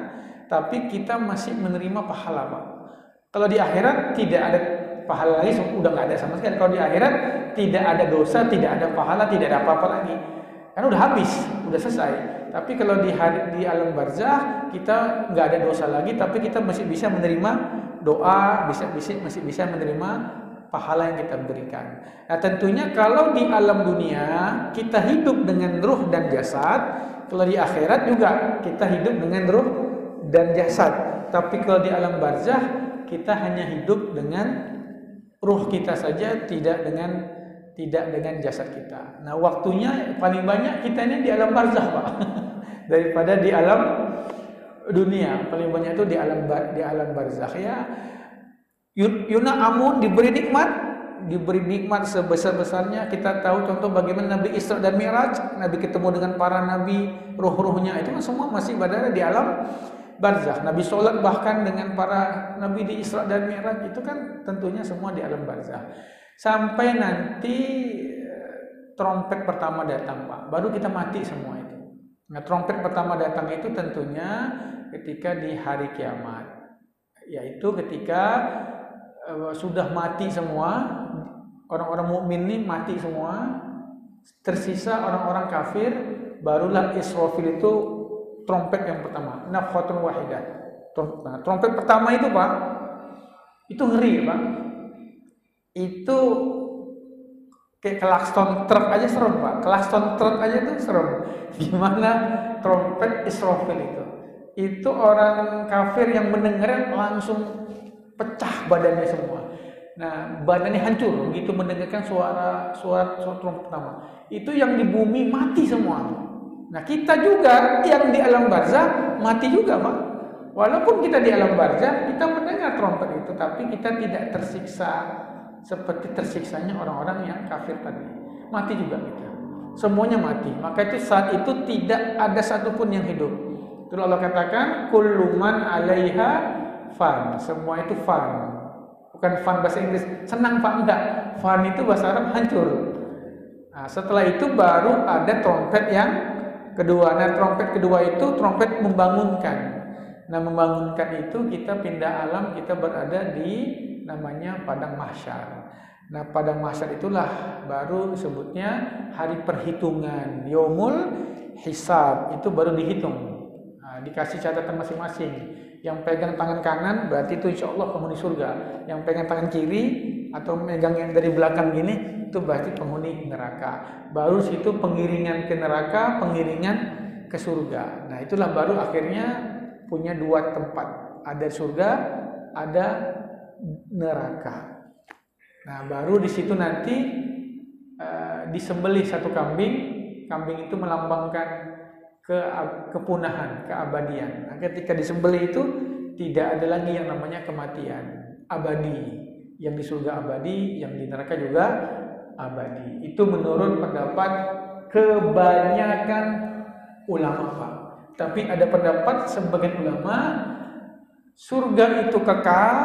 tapi kita masih menerima pahala, Pak. Kalau di akhirat tidak ada pahala lagi, udah nggak ada sama sekali. Kalau di akhirat tidak ada dosa, tidak ada pahala, tidak ada apa-apa lagi, kan udah habis, udah selesai. Tapi kalau di alam barzakh kita nggak ada dosa lagi, tapi kita masih bisa menerima doa, masih bisa menerima pahala yang kita berikan. Nah, tentunya kalau di alam dunia kita hidup dengan ruh dan jasad, kalau di akhirat juga kita hidup dengan ruh dan jasad. Tapi kalau di alam barzakh kita hanya hidup dengan ruh kita saja, tidak dengan jasad kita. Nah, waktunya paling banyak kita ini di alam barzakh, Pak. Daripada di alam dunia. Paling banyak itu di alam barzakh ya. Yuna amun diberi nikmat sebesar-besarnya. Kita tahu contoh bagaimana Nabi Isra dan Mi'raj, Nabi ketemu dengan para nabi, ruh-ruhnya itu kan semua masih berada di alam barzakh. Nabi sholat bahkan dengan para nabi di Isra dan Mi'raj, itu kan tentunya semua di alam barzakh. Sampai nanti trompet pertama datang, Pak, baru kita mati semua itu. Nah, trompet pertama datang itu tentunya ketika di hari kiamat, yaitu ketika sudah mati semua, orang-orang mukmin ini mati semua, tersisa orang-orang kafir, barulah Israfil itu trompet yang pertama, nafkhatun wahidah. Trompet pertama itu, Pak, itu ngeri, Pak. Itu kayak klakson truk aja serem, Pak. Klakson truk aja tuh serem. Gimana trompet Israfil itu? Itu orang kafir yang mendengar langsung pecah badannya semua. Nah, badannya hancur begitu mendengarkan suara trompet pertama. Itu yang di bumi mati semua. Nah, kita juga yang di alam barzakh mati juga, Pak. Walaupun kita di alam barzakh, kita mendengar trompet itu, tapi kita tidak tersiksa seperti tersiksanya orang-orang yang kafir tadi. Mati juga kita. Semuanya mati. Maka itu saat itu tidak ada satupun yang hidup. Itu Allah katakan, kullu man 'alaiha fan. Semua itu fan. Bukan fan bahasa Inggris. Senang, Pak, enggak. Fan itu bahasa Arab hancur. Nah, setelah itu baru ada trompet yang kedua. Nah, trompet kedua itu trompet membangunkan. Nah, membangunkan itu kita pindah alam, kita berada di namanya padang mahsyar. Nah, padang mahsyar itulah baru disebutnya hari perhitungan, yaumul hisab, itu baru dihitung. Nah, dikasih catatan masing-masing. Yang pegang tangan kanan berarti itu insya Allah penghuni surga. Yang pegang tangan kiri atau megang yang dari belakang gini itu berarti penghuni neraka. Baru situ pengiringan ke neraka, pengiringan ke surga. Nah itulah baru akhirnya punya dua tempat. Ada surga, ada neraka. Nah baru di situ nanti disembelih satu kambing. Kambing itu melambangkan kepunahan, keabadian. Nah, ketika disembelih itu tidak ada lagi yang namanya kematian, abadi. Yang di surga abadi, yang di neraka juga abadi. Itu menurut pendapat kebanyakan ulama, Pak. Tapi ada pendapat sebagian ulama surga itu kekal,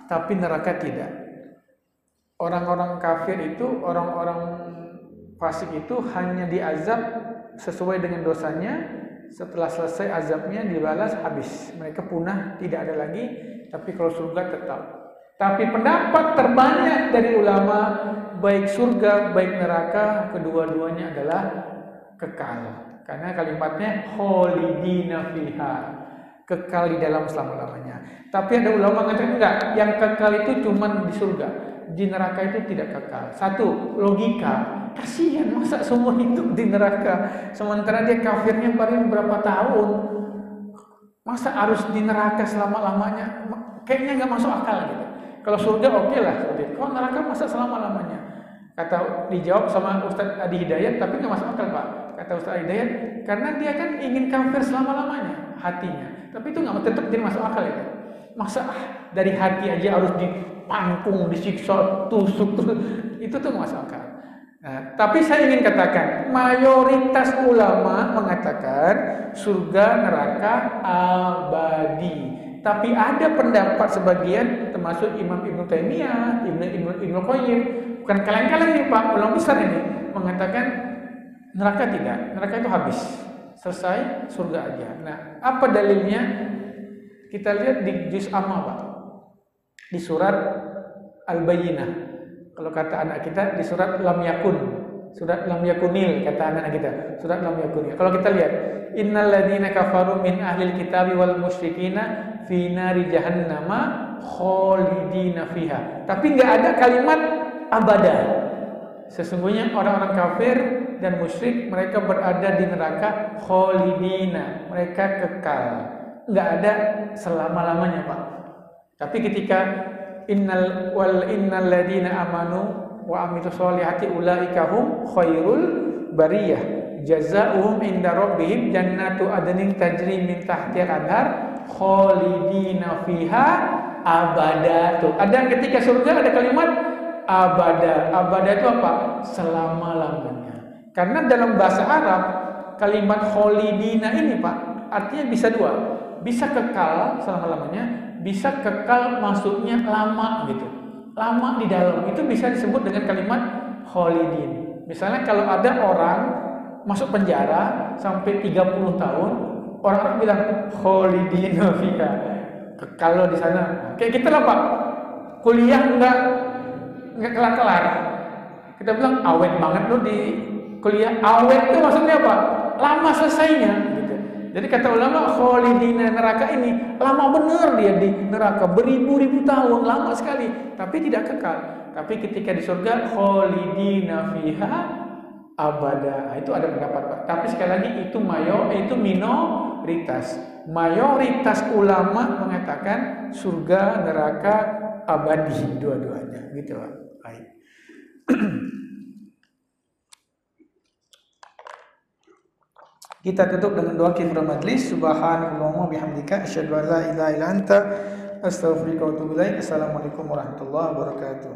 tapi neraka tidak. Orang-orang kafir itu, orang-orang fasik itu hanya diazab sesuai dengan dosanya. Setelah selesai azabnya dibalas habis. Mereka punah, tidak ada lagi. Tapi kalau surga tetap. Tapi pendapat terbanyak dari ulama, baik surga, baik neraka, kedua-duanya adalah kekal. Karena kalimatnya kholidina fiha, kekal di dalam selama-lamanya. Tapi ada ulama mengatakan enggak, yang kekal itu cuma di surga. Di neraka itu tidak kekal. Satu, logika. Kasihan masa semua hidup di neraka, sementara dia kafirnya paling berapa tahun. Masa harus di neraka selama-lamanya? Kayaknya nggak masuk akal gitu. Kalau surga oke lah, kalau neraka masa selama-lamanya? Kata dijawab sama Ustadz Adi Hidayat, tapi nggak masuk akal Pak. Kata Ustadz Adi Hidayat, karena dia kan ingin kafir selama-lamanya hatinya, tapi itu nggak tetap jadi masuk akal itu. Masa dari hati aja harus dipangkung, disiksa, tusuk, itu tuh nggak masuk akal. Nah, tapi saya ingin katakan, mayoritas ulama mengatakan surga neraka abadi. Tapi ada pendapat sebagian, termasuk Imam Ibnu Taimiyah, Ibnu Qayyim, bukan kalian-kalian nih Pak, ulama besar ini, mengatakan neraka tidak, neraka itu habis, selesai, surga aja. Nah, apa dalilnya? Kita lihat di juz amma Pak, di surat Al-Bayyinah. Kalau kata anak kita di surat Lam Yakun, surat Lam Yakunil kata anak kita, surat Lam Yakunil. Kalau kita lihat, innal ladzina kafaru min ahlil kitabi wal musyrikina fi nari jahannama khalidina fiha. Tapi enggak ada kalimat abada. Sesungguhnya orang-orang kafir dan musyrik mereka berada di neraka khalidina, mereka kekal. Enggak ada selama-lamanya, Pak. Tapi ketika innal ladzina amanu wa amilus solihati ulaika hum khairul bariyah jazaohum inda rabbihim jannatu adnin tajri min tahtiha al-anhar khalidina fiha abada. Tuh ada ketika surga ada kalimat abada. Abada itu apa? Selama-lamanya. Karena dalam bahasa Arab kalimat khalidina ini Pak artinya bisa dua, bisa kekal selama-lamanya, bisa kekal maksudnya lama gitu. Lama di dalam itu bisa disebut dengan kalimat khalidin. Misalnya kalau ada orang masuk penjara sampai 30 tahun, orang bilang khalidin fiha, kekal di sana. Kayak kita lah Pak, kuliah enggak kelar-kelar. Kita bilang awet banget lo di kuliah. Awet itu maksudnya apa? Lama selesainya gitu. Jadi kata ulama khalidina neraka ini lama benar dia di neraka beribu-ribu tahun, lama sekali, tapi tidak kekal. Tapi ketika di surga khalidina fiha abada. Itu ada pendapat Pak. Tapi sekali lagi itu minoritas. Mayoritas ulama mengatakan surga neraka abadi dua-duanya, gitu Pak. Baik. Kita tutup dengan doa kifaratul majlis. Subhanallahumma bihamdika asyhadu an la ilaha illa anta astaghfiruka wa atubu ilaik. Assalamualaikum warahmatullahi wabarakatuh.